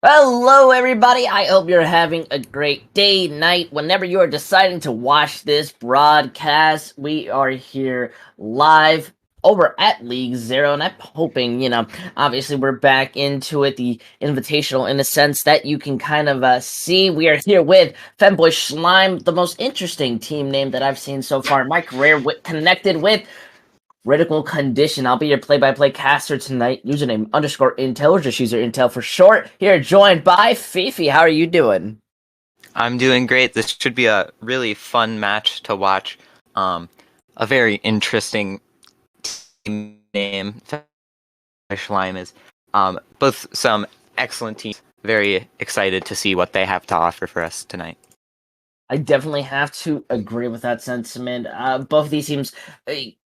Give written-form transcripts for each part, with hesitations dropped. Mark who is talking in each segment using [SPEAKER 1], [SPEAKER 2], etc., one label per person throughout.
[SPEAKER 1] Hello, everybody. I hope you're having a great day, night, whenever you are deciding to watch this broadcast. We are here live over at League Zero, and I'm hoping, obviously we're back into it, the invitational, in a sense that you can kind of see. We are here with Femboy Shlime, the most interesting team name that I've seen so far in my career, connected with Critical Condition. I'll be your play-by-play caster tonight. Username _Intel, or just user Intel for short. Here, joined by Fifi. How are you doing?
[SPEAKER 2] I'm doing great. This should be a really fun match to watch. A very interesting team name. Shlime is. Both some excellent teams. Very excited to see what they have to offer for us tonight.
[SPEAKER 1] I definitely have to agree with that sentiment. Both of these teams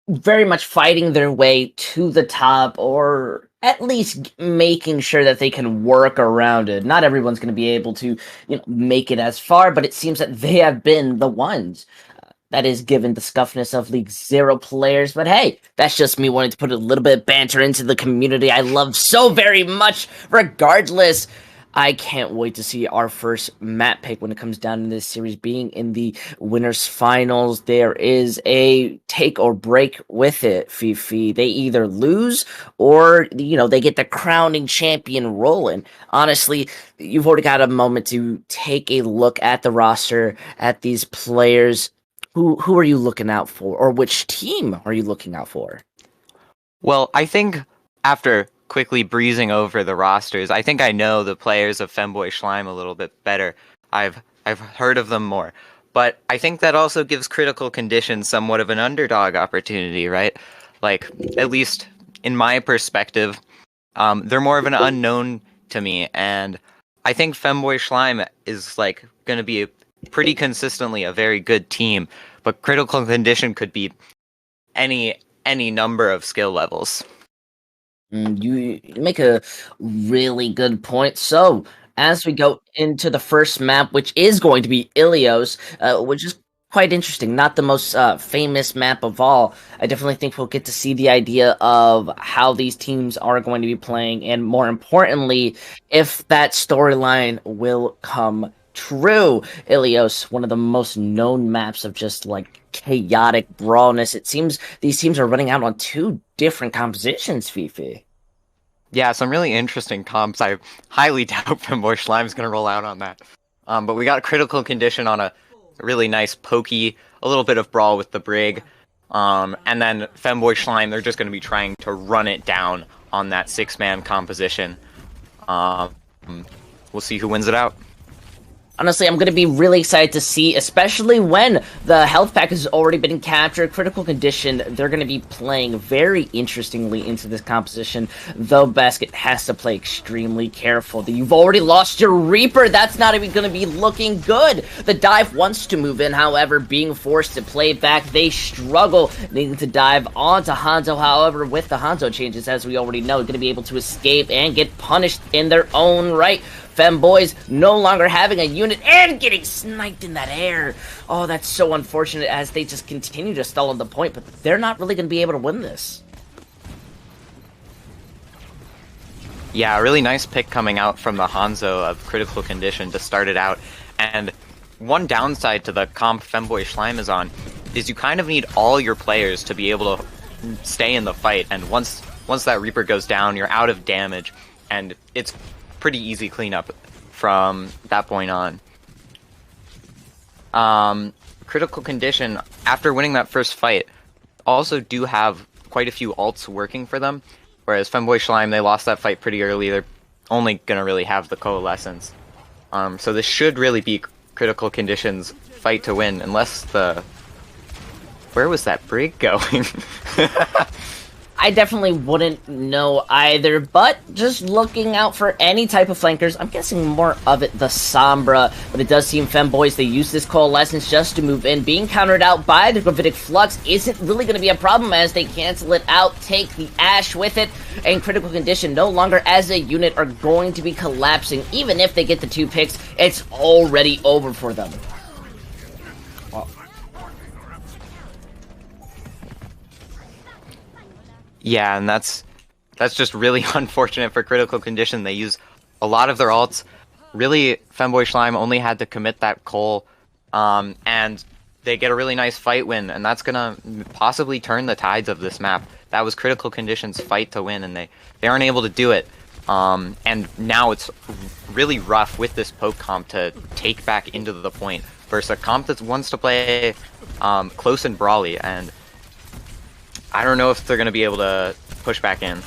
[SPEAKER 1] very much fighting their way to the top, or at least making sure that they can work around it. Not everyone's going to be able to, make it as far, but it seems that they have been the ones. That is given the scuffness of League Zero players, but hey, that's just me wanting to put a little bit of banter into the community I love so very much. Regardless, I can't wait to see our first map pick when it comes down to this series being in the winners finals. There is a take or break with it, Fifi. They either lose or, they get the crowning champion rolling. Honestly, you've already got a moment to take a look at the roster, at these players. Who are you looking out for, or which team are you looking out for?
[SPEAKER 2] Well, I think after quickly breezing over the rosters, I think I know the players of Femboy Shlime a little bit better. I've heard of them more. But I think that also gives Critical Condition somewhat of an underdog opportunity, right? Like, at least in my perspective, they're more of an unknown to me, and I think Femboy Shlime is going to be pretty consistently a very good team, but Critical Condition could be any number of skill levels.
[SPEAKER 1] You make a really good point. So, as we go into the first map, which is going to be Ilios, which is quite interesting. Not the most famous map of all. I definitely think we'll get to see the idea of how these teams are going to be playing, and more importantly, if that storyline will come true. Ilios, one of the most known maps of just chaotic brawlness. It seems these teams are running out on two different compositions, Fifi.
[SPEAKER 2] Yeah, some really interesting comps. I highly doubt Femboy Slime's going to roll out on that. But we got Critical Condition on a really nice pokey, a little bit of brawl with the Brig. And then Femboy Shlime, they're just going to be trying to run it down on that 6-man composition. We'll see who wins it out.
[SPEAKER 1] Honestly, I'm going to be really excited to see, especially when the health pack has already been captured. Critical Condition, they're going to be playing very interestingly into this composition, though Basket has to play extremely careful. You've already lost your Reaper. That's not even going to be looking good. The dive wants to move in, however, being forced to play back. They struggle needing to dive onto Hanzo. However, with the Hanzo changes, as we already know, going to be able to escape and get punished in their own right. Femboys no longer having a unit and getting sniped in that air. Oh, that's so unfortunate as they just continue to stall on the point, but they're not really going to be able to win this.
[SPEAKER 2] Yeah, a really nice pick coming out from the Hanzo of Critical Condition to start it out. And one downside to the comp Femboy Shlime is on is you kind of need all your players to be able to stay in the fight, and once that Reaper goes down, you're out of damage, and it's pretty easy cleanup from that point on. Critical Condition, after winning that first fight, also do have quite a few ults working for them, whereas Femboy Shlime, they lost that fight pretty early. They're only going to really have the Coalescence. So this should really be Critical Condition's fight to win, unless the... Where was that Brig going?
[SPEAKER 1] I definitely wouldn't know either, but just looking out for any type of flankers, I'm guessing more of it the Sombra, but it does seem Femboys, they use this Coalescence just to move in. Being countered out by the Gravitic Flux isn't really going to be a problem as they cancel it out, take the Ash with it, and Critical Condition no longer as a unit are going to be collapsing. Even if they get the 2 picks, it's already over for them.
[SPEAKER 2] Yeah, and that's just really unfortunate for Critical Condition. They use a lot of their ults. Really, Femboy Shlime only had to commit that Cole, and they get a really nice fight win, and that's gonna possibly turn the tides of this map. That was Critical Conditions' fight to win, and they aren't able to do it. And now it's really rough with this poke comp to take back into the point versus a comp that wants to play close and brawly, and I don't know if they're gonna be able to push back in.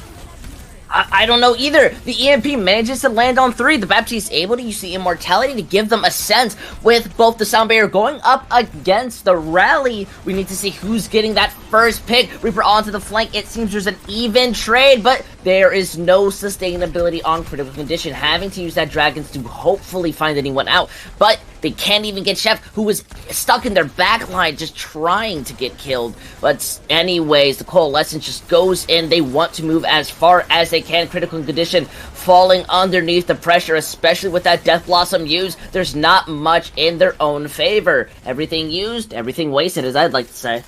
[SPEAKER 1] I don't know either. The EMP manages to land on 3. The Baptiste able to use the Immortality to give them a sense with both the Sound Barrier going up against the Rally. We need to see who's getting that first pick. Reaper onto the flank. It seems there's an even trade, but there is no sustainability on Critical Condition, having to use that Dragons to hopefully find anyone out. But they can't even get Chef, who was stuck in their backline just trying to get killed. But anyways, the Coalescence just goes in. They want to move as far as they can. Critical Condition falling underneath the pressure, especially with that Death Blossom used. There's not much in their own favor. Everything used, everything wasted, as I'd like to say.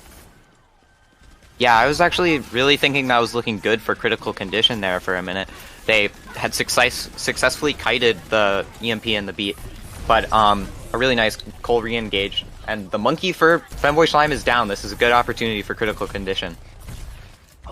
[SPEAKER 2] Yeah, I was actually really thinking that was looking good for Critical Condition there for a minute. They had successfully kited the EMP and the beat, but a really nice Cole re-engaged, and the monkey for Femboy Shlime is down. This is a good opportunity for Critical Condition.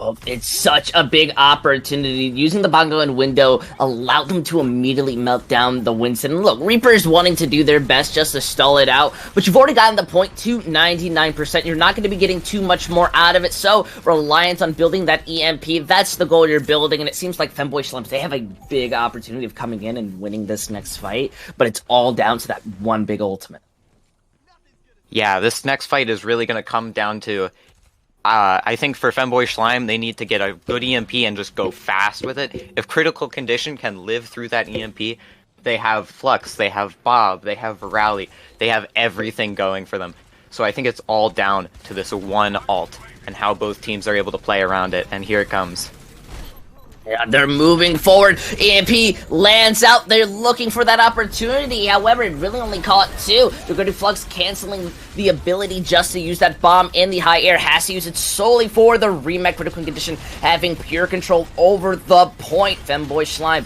[SPEAKER 1] Oh, it's such a big opportunity. Using the Bongo and window allowed them to immediately melt down the Winston. And look, Reaper's wanting to do their best just to stall it out, but you've already gotten the point to 99%. You're not going to be getting too much more out of it, so reliance on building that EMP, that's the goal you're building, and it seems like Femboy Slimes, they have a big opportunity of coming in and winning this next fight, but it's all down to that one big ultimate.
[SPEAKER 2] Yeah, this next fight is really going to come down to I think for Femboy Shlime, they need to get a good EMP and just go fast with it. If Critical Condition can live through that EMP, they have Flux, they have Bob, they have Rally, they have everything going for them. So I think it's all down to this one ult and how both teams are able to play around it, and here it comes.
[SPEAKER 1] Yeah, they're moving forward. EMP lands out. They're looking for that opportunity. However, it really only caught 2. They're going to Flux canceling the ability just to use that bomb in the high air. Has to use it solely for the remake. Critical Condition having pure control over the point. Femboy Shlime,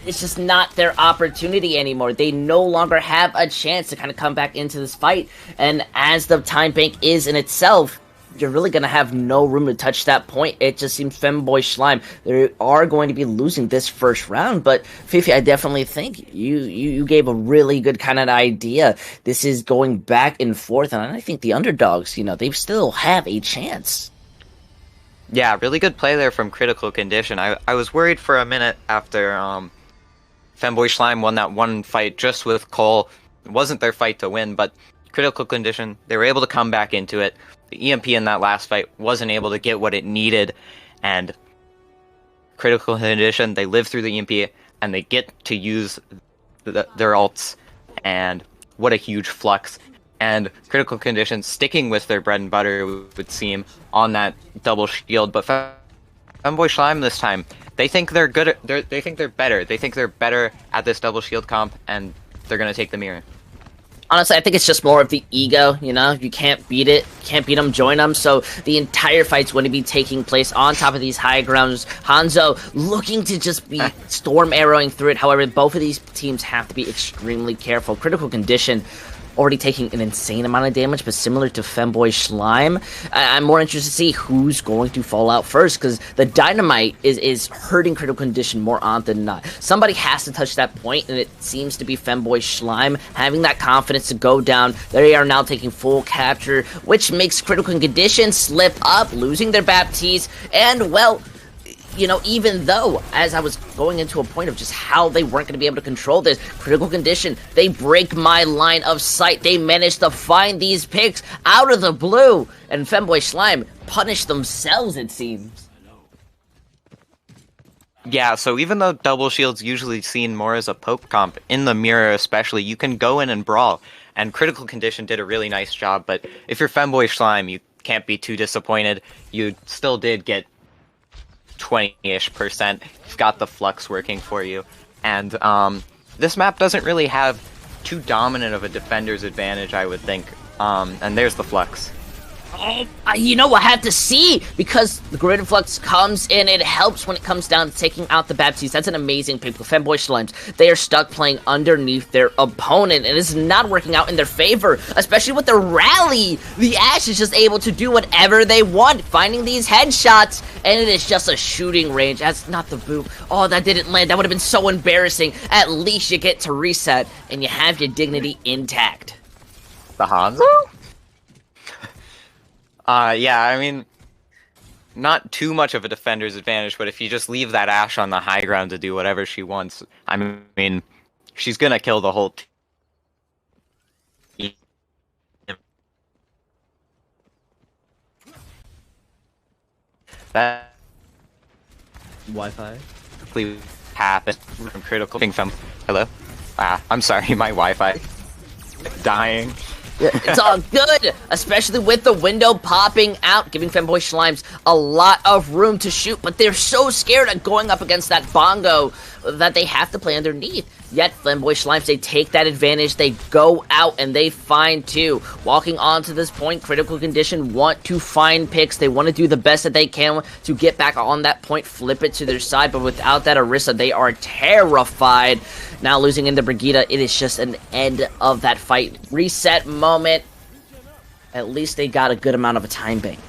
[SPEAKER 1] it's just not their opportunity anymore. They no longer have a chance to kind of come back into this fight. And as the time bank is in itself, you're really going to have no room to touch that point. It just seems Femboy Shlime, they are going to be losing this first round, but Fifi, I definitely think you gave a really good kind of idea. This is going back and forth, and I think the underdogs, they still have a chance.
[SPEAKER 2] Yeah, really good play there from Critical Condition. I was worried for a minute after Femboy Shlime won that one fight just with Cole. It wasn't their fight to win, but Critical Condition, they were able to come back into it. The EMP in that last fight wasn't able to get what it needed, and Critical Condition, they live through the EMP, and they get to use their ults, and what a huge flux. And Critical Condition sticking with their bread and butter, would seem, on that double shield, but Femboy Shlime this time, they think they're good. They think they're better. They think they're better at this double shield comp, and they're gonna take the mirror.
[SPEAKER 1] Honestly, I think it's just more of the ego, You can't beat it. Can't beat them, join them. So the entire fight's going to be taking place on top of these high grounds. Hanzo looking to just be storm arrowing through it. However, both of these teams have to be extremely careful. Critical Condition already taking an insane amount of damage, but similar to Femboy Shlime, I'm more interested to see who's going to fall out first, because the Dynamite is hurting Critical Condition more on than not. Somebody has to touch that point, and it seems to be Femboy Shlime having that confidence to go down. They are now taking full capture, which makes Critical Condition slip up, losing their Baptiste, and, well, even though, as I was going into a point of just how they weren't going to be able to control this, Critical Condition, they break my line of sight. They managed to find these picks out of the blue, and Femboy Shlime punish themselves, it seems.
[SPEAKER 2] Yeah, so even though double shield's usually seen more as a poke comp, in the mirror especially, you can go in and brawl, and Critical Condition did a really nice job, but if you're Femboy Shlime, you can't be too disappointed. You still did get 20-ish%. You've got the flux working for you, and this map doesn't really have too dominant of a defender's advantage, I would think, and there's the flux.
[SPEAKER 1] Oh, you know, I have to see, because the Grid Flux comes in. It helps when it comes down to taking out the Baptiste. That's an amazing pick with Femboy Slimes. They are stuck playing underneath their opponent, and it's not working out in their favor, especially with the rally. The Ashe is just able to do whatever they want, finding these headshots, and it is just a shooting range. That's not the boot. Oh, that didn't land. That would have been so embarrassing. At least you get to reset, and you have your dignity intact.
[SPEAKER 2] The Hanzo? Yeah, I mean, not too much of a defender's advantage, but if you just leave that Ashe on the high ground to do whatever she wants, I mean, she's gonna kill the whole team. That
[SPEAKER 3] Wi-Fi.
[SPEAKER 2] please happen from critical thing from hello? I'm sorry, my Wi-Fi dying.
[SPEAKER 1] It's all good, especially with the window popping out, giving Femboy Slimes a lot of room to shoot, but they're so scared of going up against that bongo that they have to play underneath. Yet Femboy Slimes, they take that advantage, they go out, and they find two. Walking on to this point, Critical Condition want to find picks. They want to do the best that they can to get back on that point, flip it to their side, but without that Orisa, they are terrified. Now losing into Brigitte, it is just an end of that fight. Reset moment. At least they got a good amount of a time bank.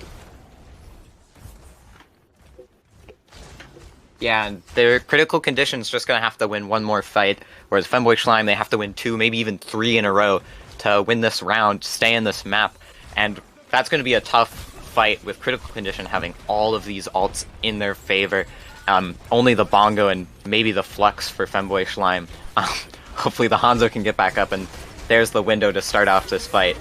[SPEAKER 2] Yeah, and their Critical Condition's just gonna have to win one more fight, whereas Femboy Shlime, they have to win 2, maybe even 3 in a row to win this round, stay in this map, and that's gonna be a tough fight with Critical Condition having all of these ults in their favor. Only the Bongo and maybe the Flux for Femboy Shlime. Hopefully the Hanzo can get back up, and there's the window to start off this fight.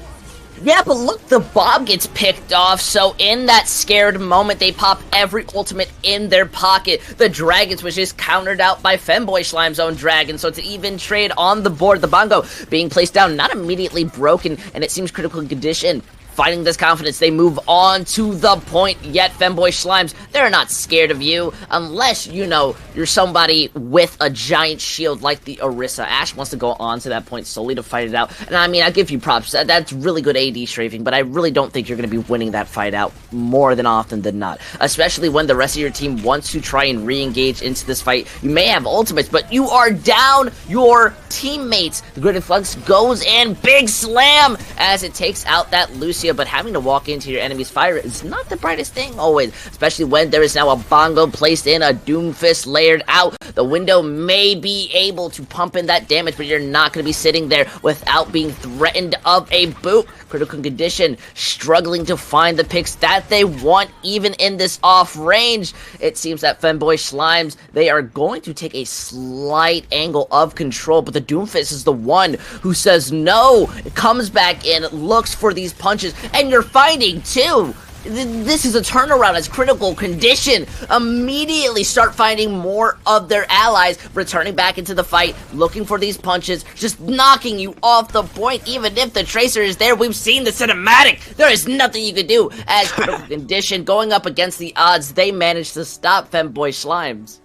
[SPEAKER 1] Yeah, but look, the Bob gets picked off, so in that scared moment, they pop every ultimate in their pocket. The Dragons was just countered out by Femboy Slime's own Dragon, so it's an even trade on the board. The Bongo being placed down, not immediately broken, and it seems Critical Condition finding this confidence, they move on to the point. Yet Femboy Slimes, they're not scared of you unless, you know, you're somebody with a giant shield like the Orisa. Ashe wants to go on to that point solely to fight it out, and I mean, I give you props. That's really good AD strafing, but I really don't think you're going to be winning that fight out more than often than not, especially when the rest of your team wants to try and re-engage into this fight. You may have ultimates, but you are down your teammates. The Grid Flux goes in, big slam as it takes out that Lucio, but having to walk into your enemy's fire is not the brightest thing always, especially when there is now a Bongo placed in, a Doomfist layered out. The window may be able to pump in that damage, but you're not going to be sitting there without being threatened of a boot. Critical Condition struggling to find the picks that they want even in this off range. It seems that Femboy Slimes, they are going to take a slight angle of control, but the Doomfist is the one who says no. It comes back in, looks for these punches, and you're finding two. This is a turnaround as Critical Condition immediately start finding more of their allies, returning back into the fight, looking for these punches, just knocking you off the point. Even if the Tracer is there, we've seen the cinematic. There is nothing you can do as Critical Condition going up against the odds. They managed to stop Femboy Slimes.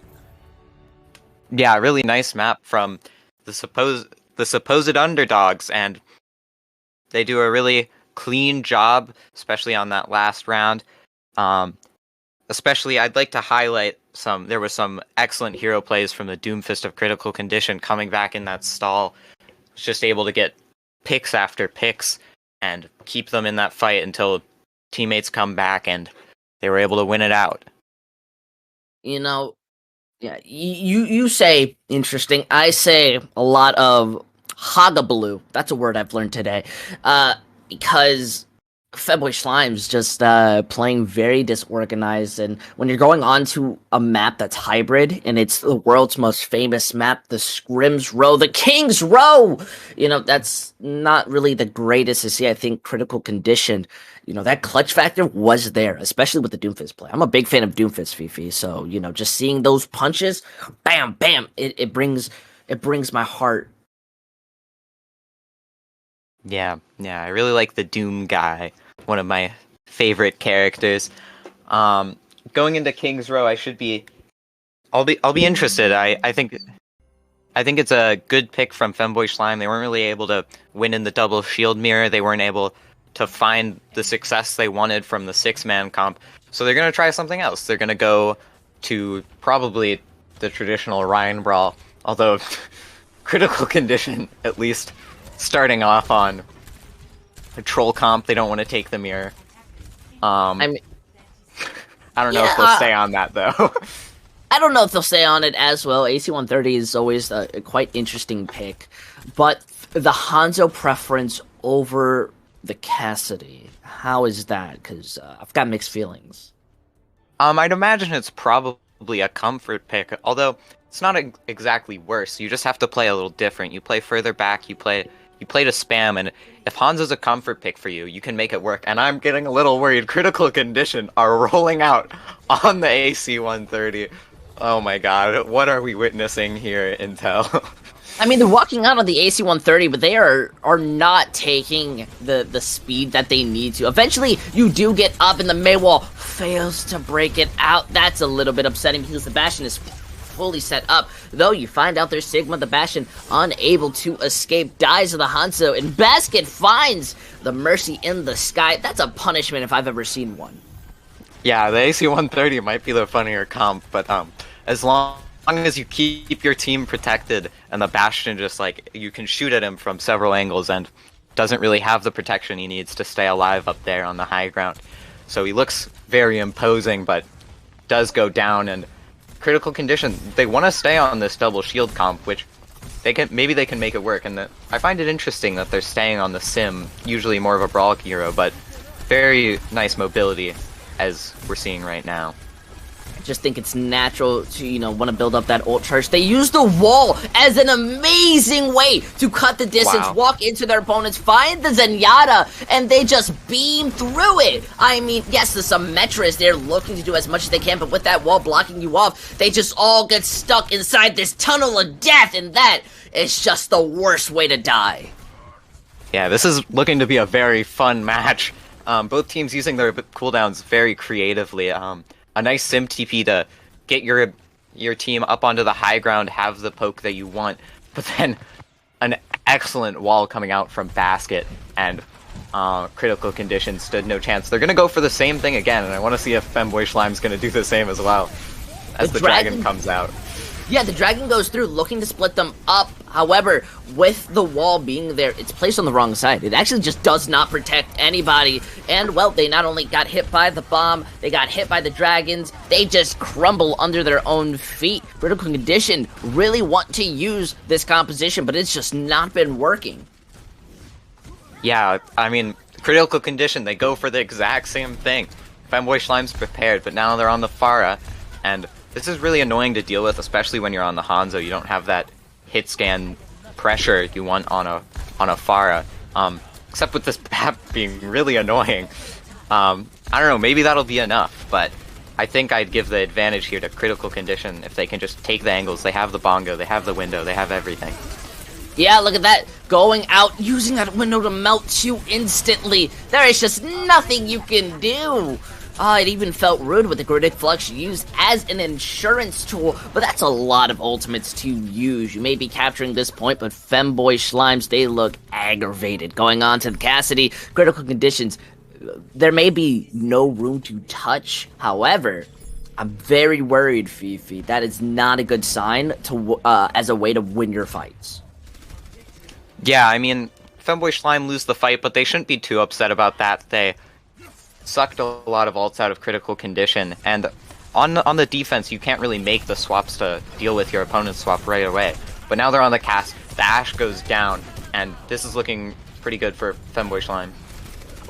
[SPEAKER 2] Yeah, really nice map from the supposed underdogs, and they do a really clean job, especially on that last round. Especially, I'd like to highlight there was some excellent hero plays from the Doomfist of Critical Condition coming back in that stall. Was just able to get picks after picks and keep them in that fight until teammates come back and they were able to win it out.
[SPEAKER 1] You know, yeah, you say interesting. I say a lot of hagabaloo. That's a word I've learned today. Because Femboy Slime's just playing very disorganized, and when you're going on to a map that's hybrid, and it's the world's most famous map, the Scrims Row, the King's Row, you know, that's not really the greatest to see. I think Critical Condition, you know, that clutch factor was there, especially with the Doomfist play. I'm a big fan of Doomfist, Fifi, so, you know, just seeing those punches, bam, bam, it brings my heart.
[SPEAKER 2] Yeah, I really like the Doom guy, one of my favorite characters. Going into King's Row, I'll be interested. I think it's a good pick from Femboy Shlime. They weren't really able to win in the double shield mirror. They weren't able to find the success they wanted from the 6-man comp. So they're going to try something else. They're going to go to probably the traditional Ryan Brawl, although critical condition, at least starting off on a troll comp. They don't want to take the mirror. I mean, I don't know if they'll stay on that, though.
[SPEAKER 1] I don't know if they'll stay on it as well. AC-130 is always a quite interesting pick, but the Hanzo preference over the Cassidy, how is that? Because I've got mixed feelings.
[SPEAKER 2] I'd imagine it's probably a comfort pick, although it's not exactly worse. You just have to play a little different. You play further back, you play to spam, and if Hanzo's a comfort pick for you, you can make it work. And I'm getting a little worried. Critical Condition are rolling out on the AC-130. Oh my god, what are we witnessing here, Intel?
[SPEAKER 1] I mean, they're walking out on the AC-130, but they are not taking the speed that they need to. Eventually, you do get up, and the Maywall fails to break it out. That's a little bit upsetting because the Bastion is fully set up. Though you find out there's Sigma, the Bastion, unable to escape, dies to the Hanzo, and Basket finds the Mercy in the sky. That's a punishment if I've ever seen one.
[SPEAKER 2] Yeah, the AC-130 might be the funnier comp, but as long as you keep your team protected and the Bastion just, like, you can shoot at him from several angles and doesn't really have the protection he needs to stay alive up there on the high ground. So he looks very imposing, but does go down, and Critical Condition, they want to stay on this double shield comp, which maybe they can make it work. And I find it interesting that they're staying on the Sim, usually more of a brawl hero, but very nice mobility as we're seeing right now.
[SPEAKER 1] I just think it's natural to, want to build up that ult charge. They use the wall as an amazing way to cut the distance, walk into their opponents, find the Zenyatta, and they just beam through it. I mean, yes, the Symmetrist, they're looking to do as much as they can, but with that wall blocking you off, they just all get stuck inside this tunnel of death, and that is just the worst way to die.
[SPEAKER 2] Yeah, this is looking to be a very fun match. Both teams using their cooldowns very creatively. A nice sim TP to get your team up onto the high ground, have the poke that you want, but then an excellent wall coming out from Basket, and Critical Condition stood no chance. They're going to go for the same thing again, and I want to see if Femboy Schlime's going to do the same as well as the dragon comes out.
[SPEAKER 1] Yeah, the dragon goes through, looking to split them up. However, with the wall being there, it's placed on the wrong side. It actually just does not protect anybody. And, well, they not only got hit by the bomb, they got hit by the dragons. They just crumble under their own feet. Critical Condition really want to use this composition, but it's just not been working.
[SPEAKER 2] Yeah, I mean, Critical Condition, they go for the exact same thing. Femboy Schlime's prepared, but now they're on the Pharah, and this is really annoying to deal with, especially when you're on the Hanzo. You don't have that hit scan pressure you want on a Pharah. Except with this map being really annoying. I don't know, maybe that'll be enough, but I think I'd give the advantage here to Critical Condition if they can just take the angles. They have the bongo, they have the window, they have everything.
[SPEAKER 1] Yeah, look at that. Going out, using that window to melt you instantly. There is just nothing you can do. It even felt rude with the Critic Flux used as an insurance tool, but that's a lot of ultimates to use. You may be capturing this point, but Femboy Schlimes, they look aggravated. Going on to the Cassidy, Critical Conditions, there may be no room to touch. However, I'm very worried, Fifi. That is not a good sign to as a way to win your fights.
[SPEAKER 2] Yeah, I mean, Femboy Schleim lose the fight, but they shouldn't be too upset about that. They sucked a lot of ults out of Critical Condition, and on the defense, you can't really make the swaps to deal with your opponent's swap right away. But now they're on the cast, the Ashe goes down, and this is looking pretty good for Femboy Schleim.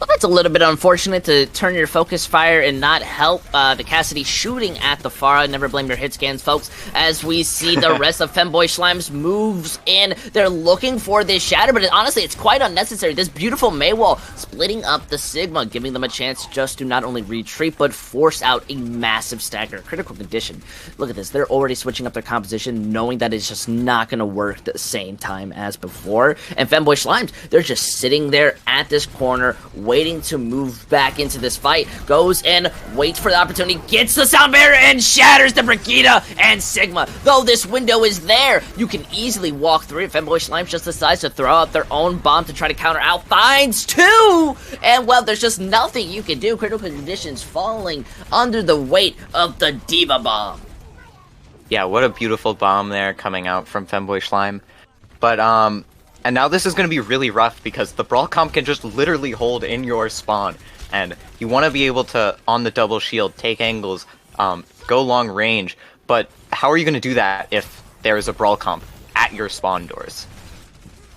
[SPEAKER 1] Well, that's a little bit unfortunate to turn your focus fire and not help the Cassidy shooting at the Pharah. Never blame your hit scans, folks, as we see the rest of Femboy Schlime's moves in. They're looking for this shatter, but honestly, it's quite unnecessary. This beautiful Maywall splitting up the Sigma, giving them a chance just to not only retreat, but force out a massive stagger. Critical Condition. Look at this. They're already switching up their composition, knowing that it's just not going to work the same time as before. And Femboy Schlimes, they're just sitting there at this corner, waiting to move back into this fight. Goes in, waits for the opportunity, gets the sound barrier, and shatters the Brigida and Sigma. Though this window is there, you can easily walk through it. Femboy Slime just decides to throw out their own bomb to try to counter out. Finds two! And well, there's just nothing you can do. Critical conditions falling under the weight of the D.Va bomb.
[SPEAKER 2] Yeah, what a beautiful bomb there coming out from Femboy Slime. But, and now this is going to be really rough because the Brawl Comp can just literally hold in your spawn. And you want to be able to, on the double shield, take angles, go long range. But how are you going to do that if there is a Brawl Comp at your spawn doors?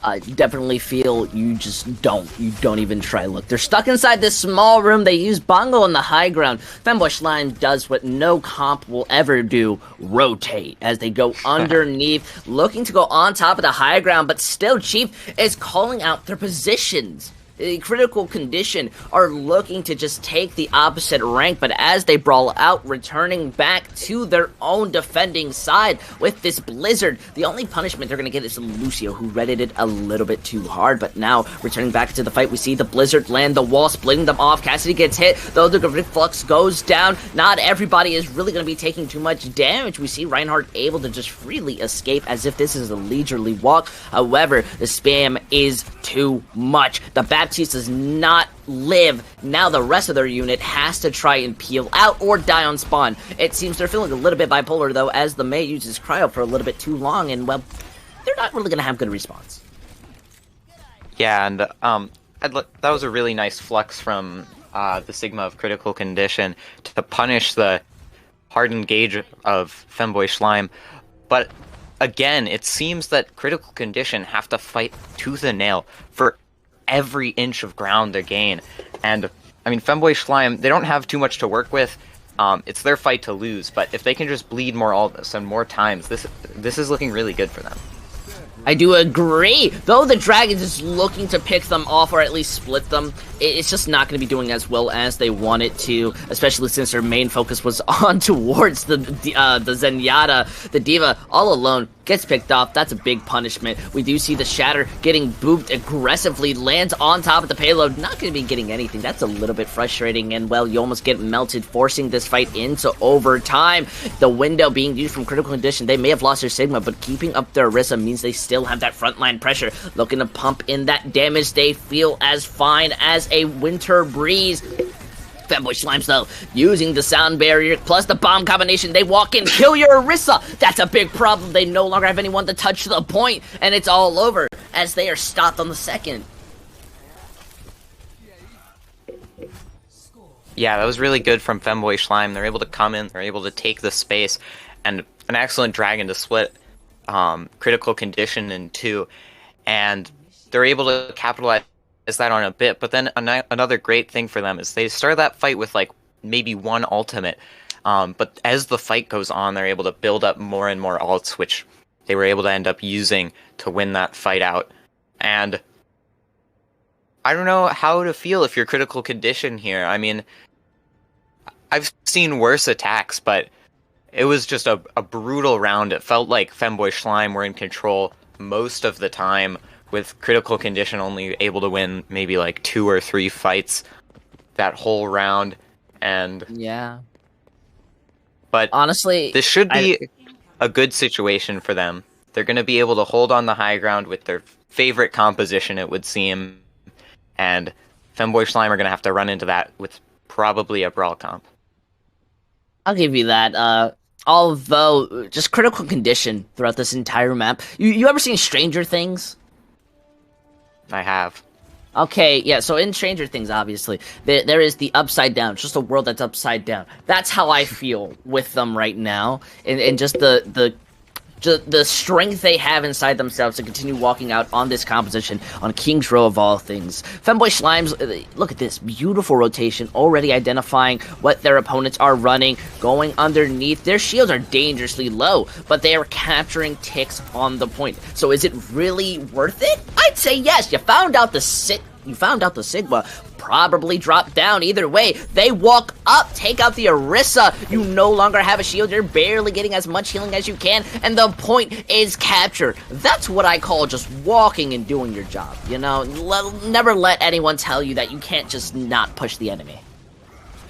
[SPEAKER 1] I definitely feel you just don't. You don't even try. Look, they're stuck inside this small room. They use Bongo on the high ground. Femboy Slime does what no comp will ever do, rotate, as they go underneath, looking to go on top of the high ground, but still Chief is calling out their positions. Critical Condition are looking to just take the opposite rank, but as they brawl out, returning back to their own defending side with this Blizzard, the only punishment they're going to get is Lucio, who redded it a little bit too hard, but now returning back to the fight, we see the Blizzard land the wall, splitting them off. Cassidy gets hit, though the Gravitic Flux goes down. Not everybody is really going to be taking too much damage. We see Reinhardt able to just freely escape as if this is a leisurely walk. However, the spam is too much. The Baptiste does not live. Now the rest of their unit has to try and peel out or die on spawn. It seems they're feeling a little bit bipolar, though, as the Mei uses Cryo for a little bit too long, and, well, they're not really going to have good response.
[SPEAKER 2] Yeah, and that was a really nice flex from the Sigma of Critical Condition to punish the hardened gauge of Femboy Slime. But again, it seems that Critical Condition have to fight tooth and nail for every inch of ground they gain. And, I mean, Femboy Slime, they don't have too much to work with. It's their fight to lose, but if they can just bleed more Aldous and more times, this is looking really good for them.
[SPEAKER 1] I do agree. Though the Dragons is looking to pick them off or at least split them, it's just not going to be doing as well as they want it to, especially since their main focus was on towards the Zenyatta. The D.Va, all alone, gets picked off. That's a big punishment. We do see the Shatter getting booped aggressively, lands on top of the payload. Not going to be getting anything. That's a little bit frustrating, and, well, you almost get melted, forcing this fight into overtime. The window being used from Critical Condition, they may have lost their Sigma, but keeping up their Orisa means they still have that frontline pressure. Looking to pump in that damage. They feel as fine as a winter breeze. Femboy Slimes, though, using the sound barrier plus the bomb combination, they walk in, kill your Orisa. That's a big problem. They no longer have anyone to touch the point, and it's all over as they are stopped on the second.
[SPEAKER 2] Yeah, that was really good from Femboy Slime. They're able to come in, they're able to take the space, and an excellent Dragon to split Critical Condition in two, and they're able to capitalize that on a bit. But then another great thing for them is they start that fight with like maybe one ultimate, but as the fight goes on, they're able to build up more and more ults, which they were able to end up using to win that fight out. And I don't know how to feel if you're Critical Condition here. I mean, I've seen worse attacks, but it was just a brutal round. It felt like Femboy Slime were in control most of the time, with Critical Condition only able to win maybe like 2 or 3 fights that whole round. And
[SPEAKER 1] yeah,
[SPEAKER 2] but
[SPEAKER 1] honestly,
[SPEAKER 2] this should be a good situation for them. They're going to be able to hold on the high ground with their favorite composition, it would seem, and Femboy Slime are going to have to run into that with probably a Brawl comp.
[SPEAKER 1] I'll give you that. Although, just Critical Condition throughout this entire map. You ever seen Stranger Things?
[SPEAKER 2] I have.
[SPEAKER 1] Okay, yeah, so in Stranger Things, obviously, there is the upside down. It's just a world that's upside down. That's how I feel with them right now. And just the strength they have inside themselves to continue walking out on this composition on King's Row of all things. Femboy Slimes, look at this beautiful rotation, already identifying what their opponents are running, going underneath. Their shields are dangerously low, but they are capturing ticks on the point. So is it really worth it? I'd say yes. You found out the you found out the Sigma probably dropped down. Either way, they walk up, take out the Orisa. You no longer have a shield. You're barely getting as much healing as you can, and the point is capture. That's what I call just walking and doing your job, you know? Never let anyone tell you that you can't just not push the enemy.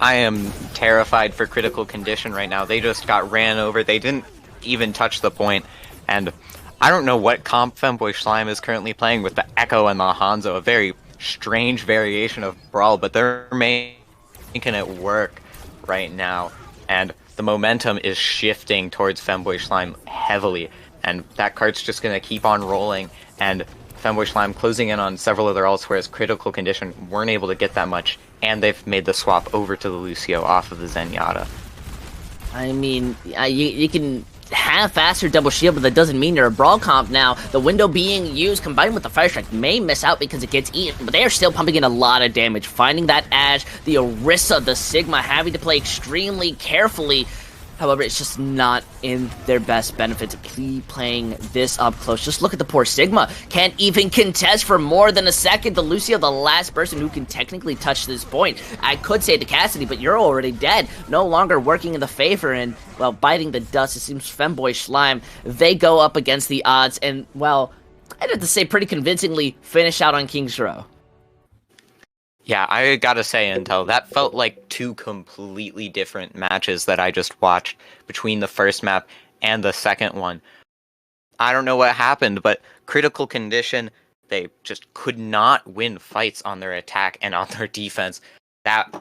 [SPEAKER 2] I am terrified for critical condition right now. They just got ran over. They didn't even touch the point, and I don't know what comp Femboy Shlime is currently playing with the Echo and the Hanzo, a very strange variation of Brawl, but they're making it work right now, and the momentum is shifting towards Femboy Shlime heavily, and that cart's just going to keep on rolling, and Femboy Shlime closing in on several of their ults, whereas Critical Condition weren't able to get that much, and they've made the swap over to the Lucio off of the Zenyatta.
[SPEAKER 1] I mean, you can have faster double shield, but that doesn't mean you're a Brawl comp now. The window being used, combined with the Fire Strike, may miss out because it gets eaten, but they are still pumping in a lot of damage. Finding that Ashe, the Orisa, the Sigma, having to play extremely carefully. However, it's just not in their best benefit to be playing this up close. Just look at the poor Sigma. Can't even contest for more than a second. The Lucio, the last person who can technically touch this point. I could say the Cassidy, but you're already dead. No longer working in the favor, and, well, biting the dust. It seems Femboy Shlime, they go up against the odds, and, well, I'd have to say pretty convincingly finish out on King's Row.
[SPEAKER 2] Yeah, I gotta say, Intel, that felt like two completely different matches that I just watched between the first map and the second one. I don't know what happened, but Critical Condition, they just could not win fights on their attack and on their defense.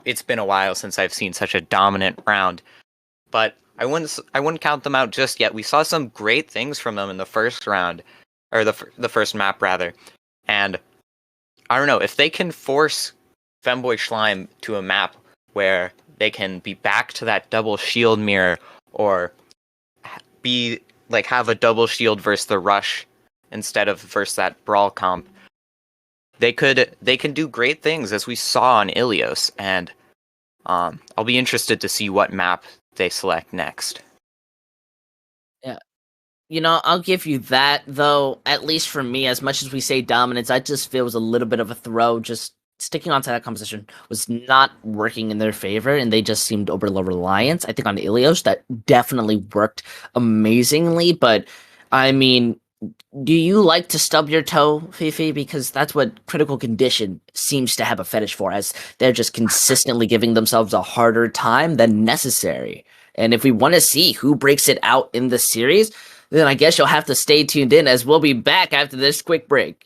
[SPEAKER 2] It's been a while since I've seen such a dominant round, but I wouldn't count them out just yet. We saw some great things from them in the first round, or the first map rather, and I don't know if they can force Femboy Shlime to a map where they can be back to that double shield mirror, or be like have a double shield versus the Rush instead of versus that Brawl comp. They can do great things, as we saw on Ilios, and I'll be interested to see what map they select next.
[SPEAKER 1] Yeah. You know, I'll give you that, though, at least for me, as much as we say dominance, I just feel it was a little bit of a throw. Just sticking onto that composition was not working in their favor, and they just seemed over reliant. I think on Ilios, that definitely worked amazingly, but, I mean, do you like to stub your toe, Fifi? Because that's what Critical Condition seems to have a fetish for, as they're just consistently giving themselves a harder time than necessary. And if we want to see who breaks it out in the series, then I guess you'll have to stay tuned in, as we'll be back after this quick break.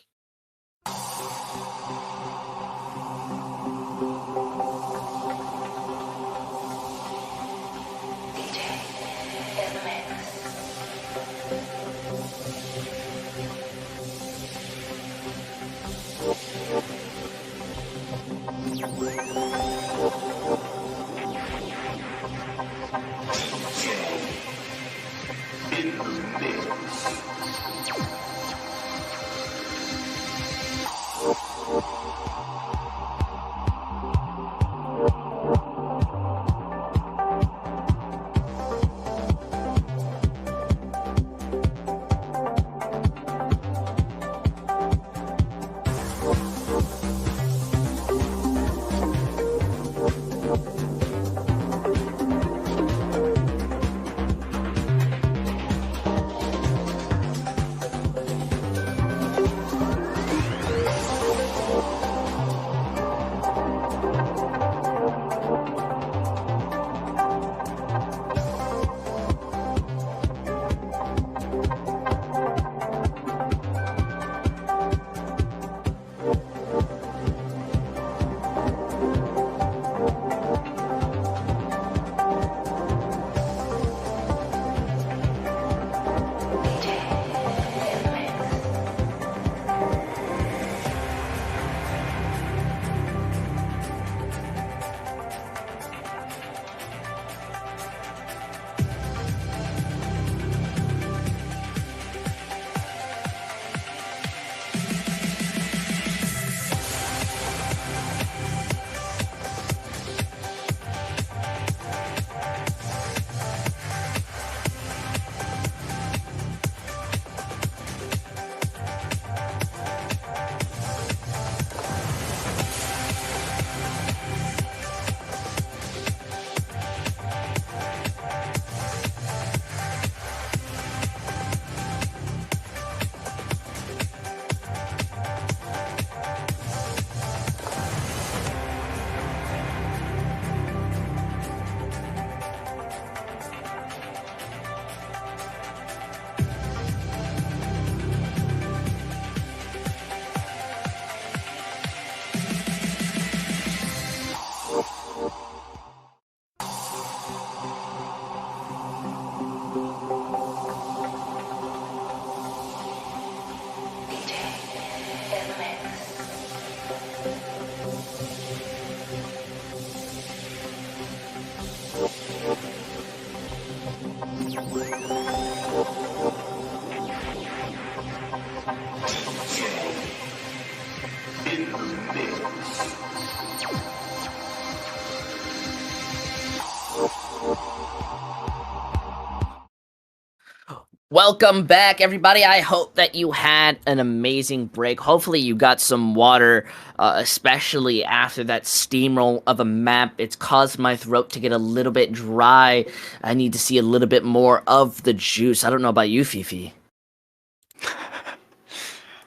[SPEAKER 1] Welcome back, everybody. I hope that you had an amazing break. Hopefully you got some water, especially after that steamroll of a map. It's caused my throat to get a little bit dry. I need to see a little bit more of the juice. I don't know about you, Fifi.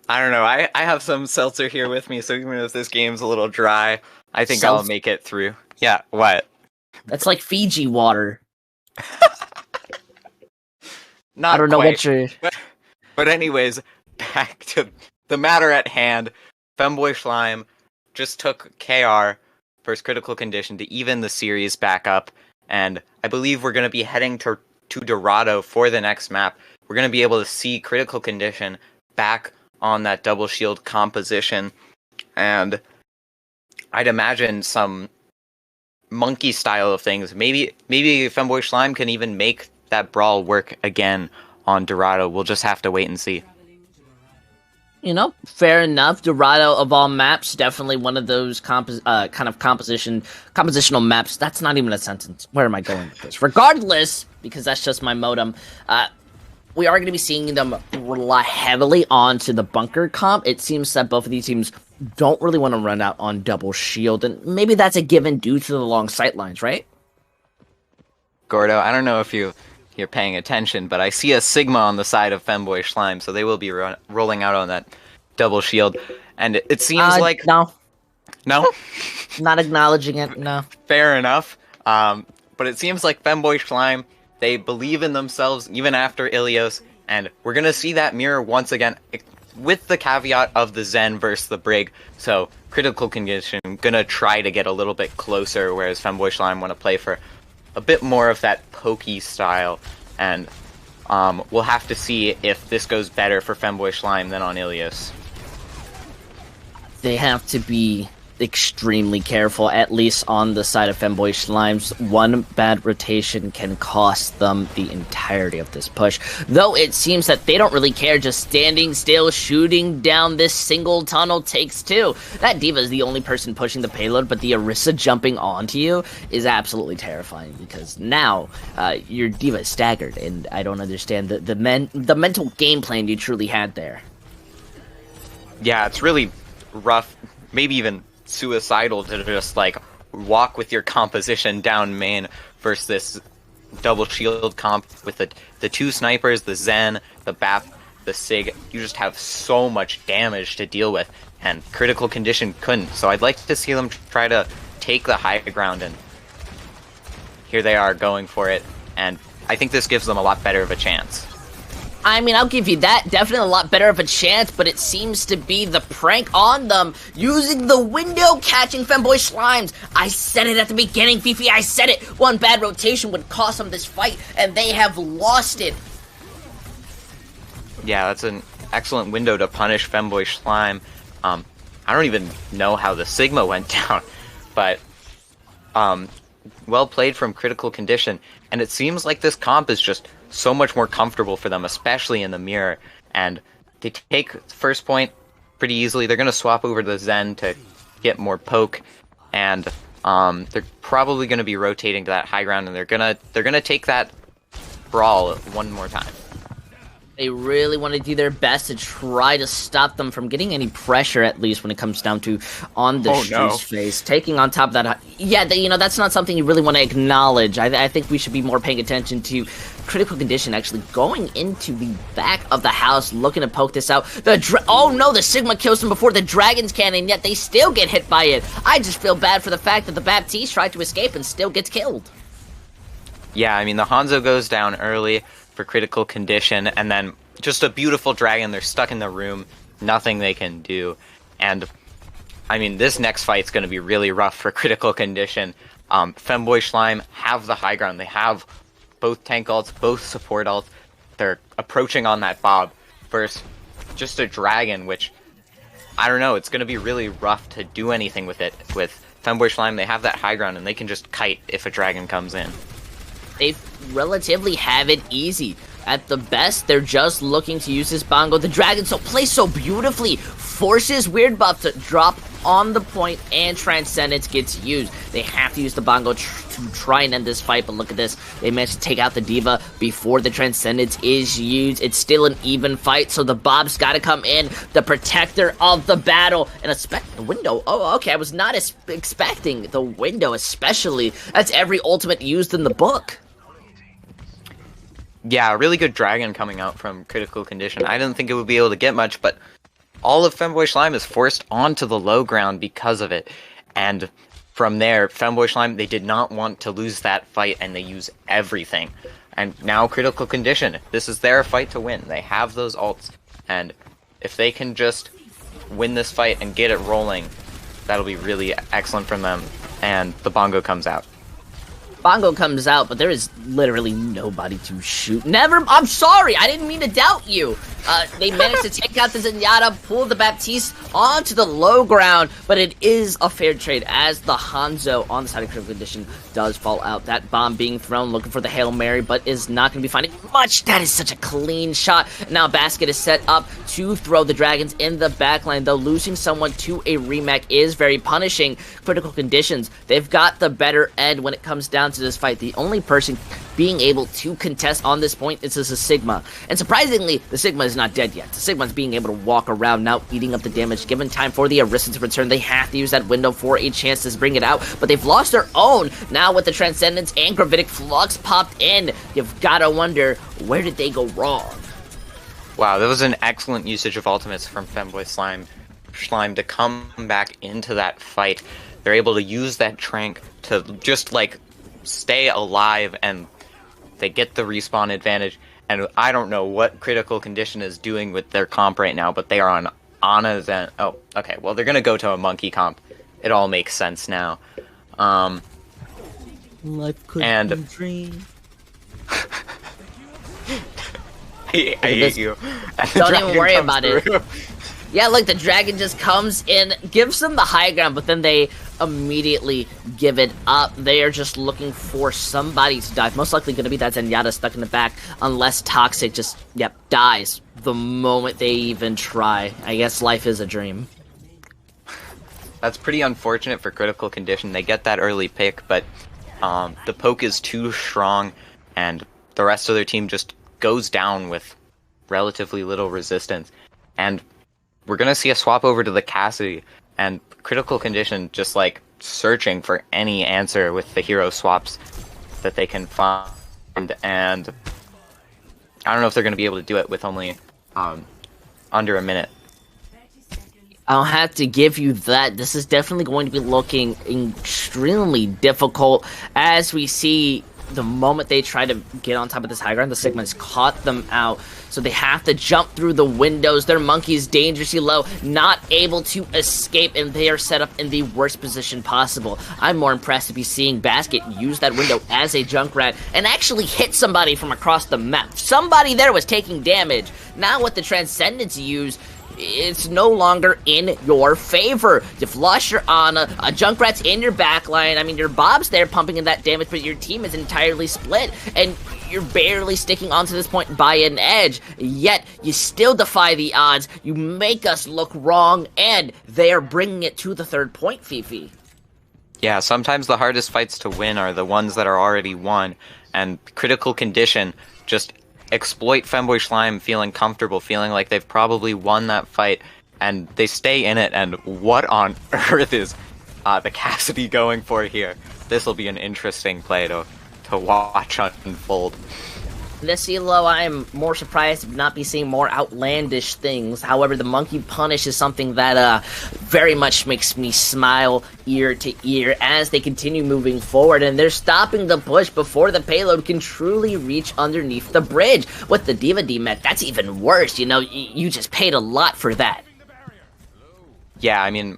[SPEAKER 2] I don't know. I have some seltzer here with me, so even if this game's a little dry, I think I'll make it through. Yeah, what?
[SPEAKER 1] That's like Fiji water.
[SPEAKER 2] Not
[SPEAKER 1] I don't know
[SPEAKER 2] quite.
[SPEAKER 1] what you're...
[SPEAKER 2] But anyways, back to the matter at hand. Femboy Shlime just took KR first critical condition to even the series back up, and I believe we're going to be heading to Dorado for the next map. We're going to be able to see critical condition back on that double shield composition, and I'd imagine some monkey style of things. Maybe Femboy Shlime can even make that brawl work again on Dorado. We'll just have to wait and see.
[SPEAKER 1] You know, fair enough. Dorado, of all maps, definitely one of those kind of compositional maps. That's not even a sentence. Where am I going with this? Regardless, because that's just my modem, we are going to be seeing them rely heavily onto the bunker comp. It seems that both of these teams don't really want to run out on double shield, and maybe that's a given due to the long sight lines, right?
[SPEAKER 2] Gordo, I don't know if you're paying attention, but I see a Sigma on the side of Femboy Shlime, so they will be rolling out on that double shield, and it seems like...
[SPEAKER 1] No.
[SPEAKER 2] No?
[SPEAKER 1] Not acknowledging it, no.
[SPEAKER 2] Fair enough, but it seems like Femboy Shlime, they believe in themselves even after Ilios, and we're going to see that mirror once again, with the caveat of the Zen versus the Brig, so critical condition, going to try to get a little bit closer, whereas Femboy Shlime want to play for a bit more of that pokey style, and we'll have to see if this goes better for Femboy Shlime than on Ilios.
[SPEAKER 1] They have to be extremely careful, at least on the side of Femboy Slimes. One bad rotation can cost them the entirety of this push. Though it seems that they don't really care, just standing still, shooting down this single tunnel takes two. That D.Va is the only person pushing the payload, but the Orisa jumping onto you is absolutely terrifying, because now your D.Va is staggered, and I don't understand the mental game plan you truly had there.
[SPEAKER 2] Yeah, it's really rough, maybe even suicidal to just like walk with your composition down main versus this double shield comp with the two snipers, the Zen, the BAP, the Sig. You just have so much damage to deal with, and critical condition couldn't. So I'd like to see them try to take the high ground, and here they are going for it, and I think this gives them a lot better of a chance.
[SPEAKER 1] I mean, I'll give you that. Definitely a lot better of a chance, but it seems to be the prank on them using the window catching Femboy Slimes. I said it at the beginning, Fifi. I said it. One bad rotation would cost them this fight, and they have lost it.
[SPEAKER 2] Yeah, that's an excellent window to punish Femboy Shlime. I don't even know how the Sigma went down, but well played from critical condition. And it seems like this comp is just so much more comfortable for them, especially in the mirror. And they take first point pretty easily. They're going to swap over to the Zen to get more poke, and they're probably going to be rotating to that high ground, and they're gonna take that brawl one more time.
[SPEAKER 1] They really want to do their best to try to stop them from getting any pressure, at least when it comes down to on the Struce phase. Taking on top of that, yeah, that's not something you really want to acknowledge. I think we should be more paying attention to critical condition actually going into the back of the house, looking to poke this out. Oh no, the Sigma kills him before the Dragon's Cannon, yet they still get hit by it. I just feel bad for the fact that the Baptiste tried to escape and still gets killed.
[SPEAKER 2] Yeah, I mean, the Hanzo goes down early for critical condition, and then just a beautiful dragon. They're stuck in the room, nothing they can do. And I mean, this next fight's going to be really rough for critical condition. Femboy Shlime have the high ground. They have both tank ults, both support ults. They're approaching on that Bob versus just a dragon, which, I don't know, it's going to be really rough to do anything with it. With Femboy Shlime, they have that high ground, and they can just kite if a dragon comes in.
[SPEAKER 1] They relatively have it easy. At the best, they're just looking to use this bongo. The dragon plays so beautifully, forces Weird Buff to drop on the point, and Transcendence gets used. They have to use the Bongo to try and end this fight, but look at this. They managed to take out the D.Va before the Transcendence is used. It's still an even fight, so the Bob's got to come in, the protector of the battle, and the window. Oh, okay, I was not expecting the window, especially. That's every ultimate used in the book.
[SPEAKER 2] Yeah, a really good dragon coming out from Critical Condition. I didn't think it would be able to get much, but all of Femboy Shlime is forced onto the low ground because of it. And from there, Femboy Shlime, they did not want to lose that fight, and they use everything. And now Critical Condition, this is their fight to win. They have those ults, and if they can just win this fight and get it rolling, that'll be really excellent from them. And the Bongo comes out.
[SPEAKER 1] Bongo comes out, but there is literally nobody to shoot. I'm sorry, I didn't mean to doubt you. They managed to take out the Zenyatta, pull the Baptiste onto the low ground, but it is a fair trade as the Hanzo on the side of Critical Condition does fall out. That bomb being thrown, looking for the Hail Mary, but is not going to be finding much. That is such a clean shot. Now Basket is set up to throw the Dragons in the backline, though losing someone to a remake is very punishing. Critical Conditions, they've got the better end when it comes down to this fight. The only person being able to contest on this point is a Sigma. And surprisingly, the Sigma is not dead yet. The Sigma's being able to walk around now, eating up the damage. Given time for the Orisa to return, they have to use that window for a chance to bring it out, but they've lost their own. Now with the Transcendence and Gravitic Flux popped in, you've gotta wonder, where did they go wrong?
[SPEAKER 2] Wow, that was an excellent usage of ultimates from Femboy Shlime to come back into that fight. They're able to use that Trank to just, like, stay alive, and they get the respawn advantage. And I don't know what Critical Condition is doing with their comp right now, but they are on Ana's and... Oh, okay, well, they're gonna go to a monkey comp. It all makes sense now.
[SPEAKER 3] Life could
[SPEAKER 2] and...
[SPEAKER 3] be a dream.
[SPEAKER 2] I hate you.
[SPEAKER 1] Don't even worry about it. Yeah, look, the Dragon just comes in, gives them the high ground, but then they immediately give it up. They are just looking for somebody to dive. Most likely going to be that Zenyatta stuck in the back, unless Toxic just, dies the moment they even try. I guess life is a dream.
[SPEAKER 2] That's pretty unfortunate for Critical Condition. They get that early pick, but the poke is too strong, and the rest of their team just goes down with relatively little resistance. And we're going to see a swap over to the Cassidy, and Critical Condition just, like, searching for any answer with the hero swaps that they can find, and I don't know if they're going to be able to do it with only under a minute.
[SPEAKER 1] I'll have to give you that. This is definitely going to be looking extremely difficult as we see the moment they try to get on top of this high ground, the Sigma's caught them out. So they have to jump through the windows. Their monkey's dangerously low, not able to escape, and they are set up in the worst position possible. I'm more impressed to be seeing Basket use that window as a Junkrat and actually hit somebody from across the map. Somebody there was taking damage. Now with the Transcendence use, it's no longer in your favor. You've lost your Ana, a Junkrat's in your backline. I mean, your Bob's there pumping in that damage, but your team is entirely split, and you're barely sticking onto this point by an edge. Yet, you still defy the odds. You make us look wrong, and they are bringing it to the third point, Fifi.
[SPEAKER 2] Yeah, sometimes the hardest fights to win are the ones that are already won, and Critical Condition just exploit Femboy Shlime feeling comfortable, feeling like they've probably won that fight, and they stay in it, and what on earth is the Cassidy going for here? This will be an interesting play to watch unfold.
[SPEAKER 1] This elo, I'm more surprised to not be seeing more outlandish things. However, the monkey punish is something that very much makes me smile ear to ear as they continue moving forward, and they're stopping the push before the payload can truly reach underneath the bridge. With the D.Va demet, that's even worse. You know, you just paid a lot for that.
[SPEAKER 2] Yeah, I mean,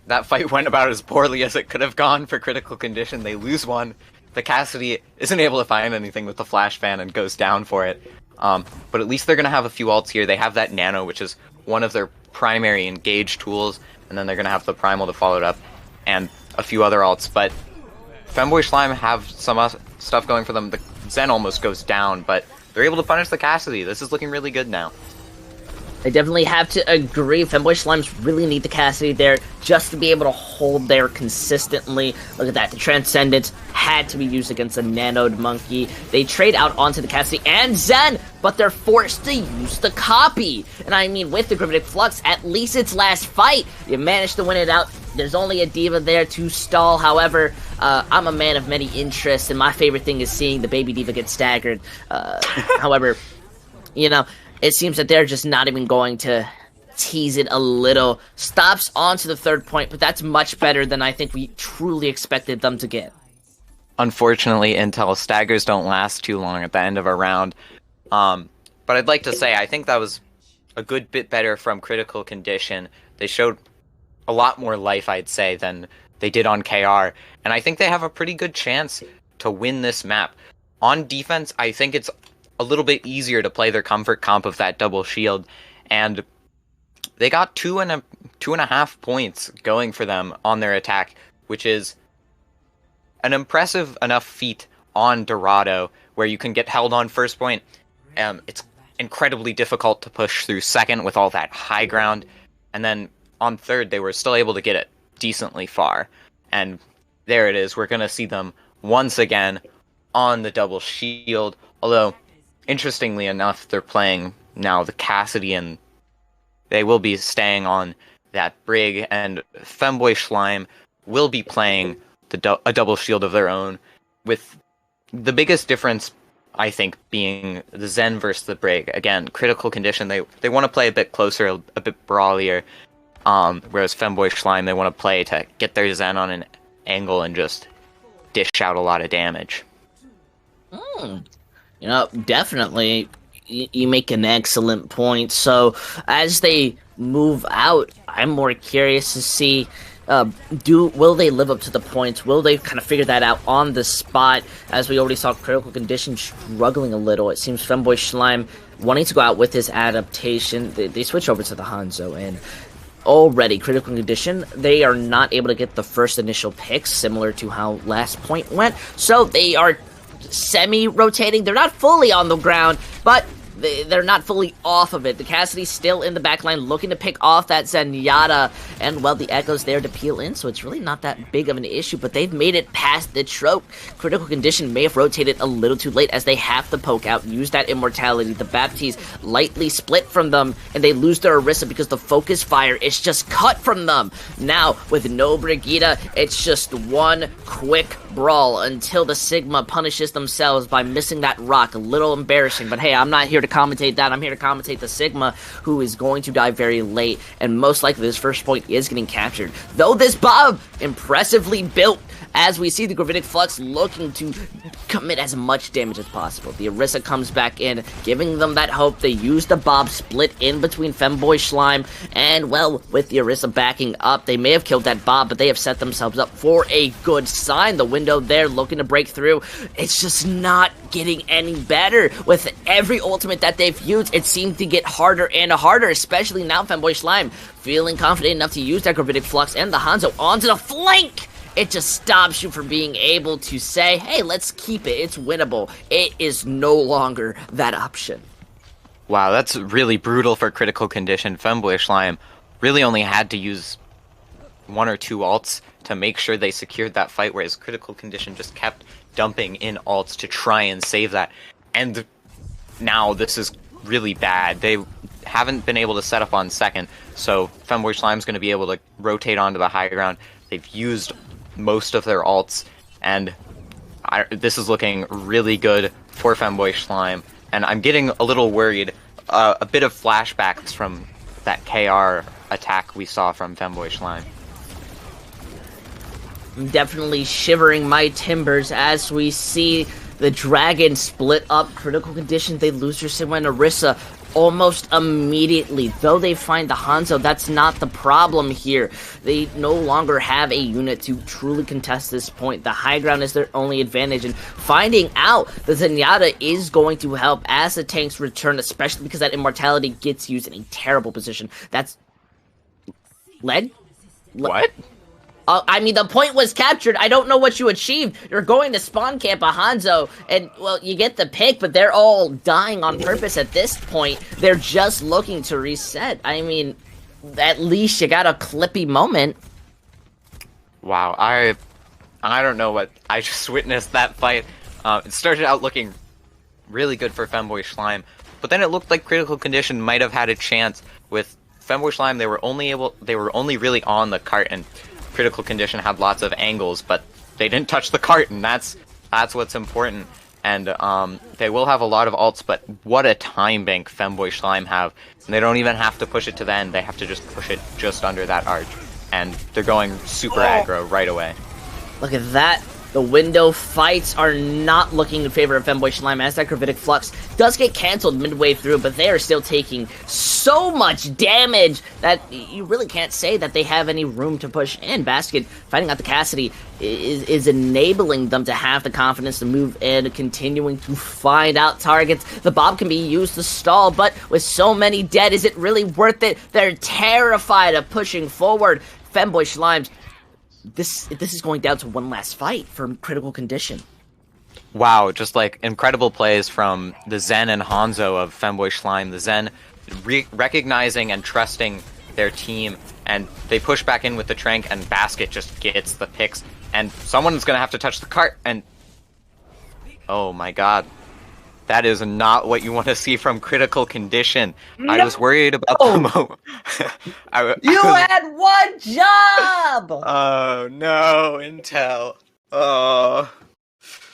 [SPEAKER 2] that fight went about as poorly as it could have gone for Critical Condition. They lose one. The Cassidy isn't able to find anything with the flash fan and goes down for it. But at least they're going to have a few ults here. They have that Nano, which is one of their primary engage tools, and then they're going to have the Primal to follow it up, and a few other ults. But Femboy Shlime have some stuff going for them. The Zen almost goes down, but they're able to punish the Cassidy. This is looking really good now.
[SPEAKER 1] I definitely have to agree. Femboy Slimes really need the Cassidy there just to be able to hold there consistently. Look at that. The Transcendence had to be used against the Nanoed Monkey. They trade out onto the Cassidy and Zen, but they're forced to use the copy. And I mean, with the Gravitic Flux, at least its last fight, you managed to win it out. There's only a Diva there to stall. However, I'm a man of many interests, and my favorite thing is seeing the baby Diva get staggered. However, you know, it seems that they're just not even going to tease it a little. Stops onto the third point, but that's much better than I think we truly expected them to get.
[SPEAKER 2] Unfortunately, Intel staggers don't last too long at the end of a round. But I'd like to say I think that was a good bit better from Critical Condition. They showed a lot more life, I'd say, than they did on KR. And I think they have a pretty good chance to win this map. On defense, I think it's a little bit easier to play their comfort comp of that double shield, and they got 2.5 points going for them on their attack, which is an impressive enough feat on Dorado, where you can get held on first point. It's incredibly difficult to push through second with all that high ground, and then on third they were still able to get it decently far. And there it is, we're going to see them once again on the double shield, although interestingly enough, they're playing now the Cassidy, and they will be staying on that Brig, and Femboy Shlime will be playing a double shield of their own, with the biggest difference, I think, being the Zen versus the Brig. Again, Critical Condition, they want to play a bit closer, a bit brawlier, whereas Femboy Shlime, they want to play to get their Zen on an angle and just dish out a lot of damage.
[SPEAKER 1] You know, definitely, you make an excellent point. So, as they move out, I'm more curious to see, will they live up to the points? Will they kind of figure that out on the spot? As we already saw, Critical Condition struggling a little. It seems Femboy Shlime wanting to go out with his adaptation. They switch over to the Hanzo, and already Critical Condition, they are not able to get the first initial picks, similar to how last point went. So, they are semi-rotating. They're not fully on the ground, but they're not fully off of it. The Cassidy's still in the backline looking to pick off that Zenyatta, and well, the Echo's there to peel in, so it's really not that big of an issue, but they've made it past the trope. Critical Condition may have rotated a little too late as they have to poke out, use that immortality. The Baptiste lightly split from them, and they lose their Orisa because the focus fire is just cut from them. Now, with no Brigitte, it's just one quick brawl until the Sigma punishes themselves by missing that rock. A little embarrassing, but hey, I'm not here to commentate that. I'm here to commentate the Sigma, who is going to die very late, and most likely this first point is getting captured. Though this Bob, impressively built, as we see the Gravitic Flux looking to commit as much damage as possible. The Orisa comes back in, giving them that hope. They use the Bob split in between Femboy Shlime, and well, with the Orisa backing up, they may have killed that Bob, but they have set themselves up for a good sign. The window there looking to break through. It's just not getting any better. With every ultimate that they've used, it seems to get harder and harder, especially now Femboy Shlime feeling confident enough to use that Gravitic Flux and the Hanzo onto the flank. It just stops you from being able to say, hey, let's keep it, it's winnable. It is no longer that option.
[SPEAKER 2] Wow, that's really brutal for Critical Condition. Femboy Shlime really only had to use 1 or 2 ults to make sure they secured that fight, whereas Critical Condition just kept dumping in ults to try and save that. And now this is really bad. They haven't been able to set up on second, so Femboy Slime's going to be able to rotate onto the high ground. They've used most of their ults, and this is looking really good for Femboy Shlime, and I'm getting a little worried. A bit of flashbacks from that KR attack we saw from Femboy Shlime.
[SPEAKER 1] I'm definitely shivering my timbers as we see the Dragon split up. Critical Condition, they lose their Sigma and Orisa almost immediately. Though they find the Hanzo, that's not the problem here. They no longer have a unit to truly contest this point. The high ground is their only advantage, and finding out the Zenyatta is going to help as the tanks return, especially because that immortality gets used in a terrible position. That's... Leg?
[SPEAKER 2] What?
[SPEAKER 1] I mean, the point was captured. I don't know what you achieved. You're going to spawn camp a Hanzo, and, well, you get the pick, but they're all dying on purpose at this point. They're just looking to reset. I mean, at least you got a clippy moment.
[SPEAKER 2] Wow, I don't know what I just witnessed that fight. It started out looking really good for Femboy Shlime, but then it looked like Critical Condition might have had a chance with Femboy Shlime. They were only really on the cart, and Critical Condition had lots of angles, but they didn't touch the cart, and that's what's important. And they will have a lot of ults, but what a time bank Femboy Shlime have. And they don't even have to push it to the end, they have to just push it just under that arch. And they're going super aggro right away.
[SPEAKER 1] Look at that. The window fights are not looking in favor of Femboy Shlime, as that Gravitic Flux does get cancelled midway through, but they are still taking so much damage that you really can't say that they have any room to push in. Basket, fighting out the Cassidy, is enabling them to have the confidence to move in, continuing to find out targets. The Bob can be used to stall, but with so many dead, is it really worth it? They're terrified of pushing forward. Femboy Slimes, this is going down to one last fight for Critical Condition.
[SPEAKER 2] Wow, just like incredible plays from the Zen and Hanzo of Femboy Shlime. The Zen recognizing and trusting their team, and they push back in with the Trank, and Basket just gets the picks, and someone's gonna have to touch the cart, and oh my god. That is not what you want to see from Critical Condition. No. I was worried about the moment.
[SPEAKER 1] Had one job!
[SPEAKER 2] Oh, no, Intel. Oh.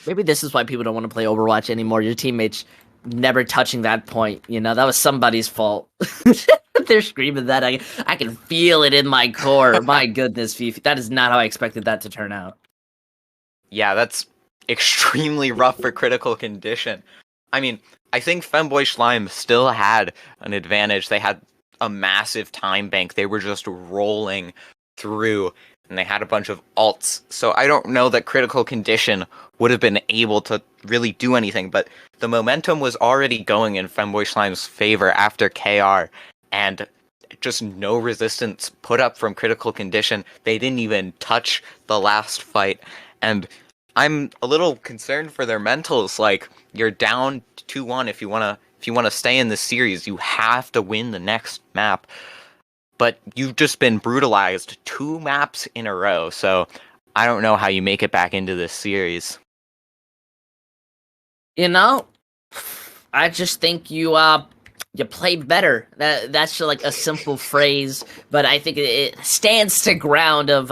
[SPEAKER 1] Maybe this is why people don't want to play Overwatch anymore. Your teammates never touching that point. You know, that was somebody's fault. They're screaming that. I can feel it in my core. My goodness, Fifi. That is not how I expected that to turn out.
[SPEAKER 2] Yeah, that's extremely rough for Critical Condition. I mean, I think Femboy Shlime still had an advantage. They had a massive time bank. They were just rolling through, and they had a bunch of ults. So I don't know that Critical Condition would have been able to really do anything, but the momentum was already going in Femboy Slime's favor after KR, and just no resistance put up from Critical Condition. They didn't even touch the last fight, and I'm a little concerned for their mentals. Like, you're down 2-1 if you wanna stay in this series. You have to win the next map. But you've just been brutalized 2 maps in a row, so I don't know how you make it back into this series.
[SPEAKER 1] You know, I just think you play better. That's like a simple phrase, but I think it stands to ground of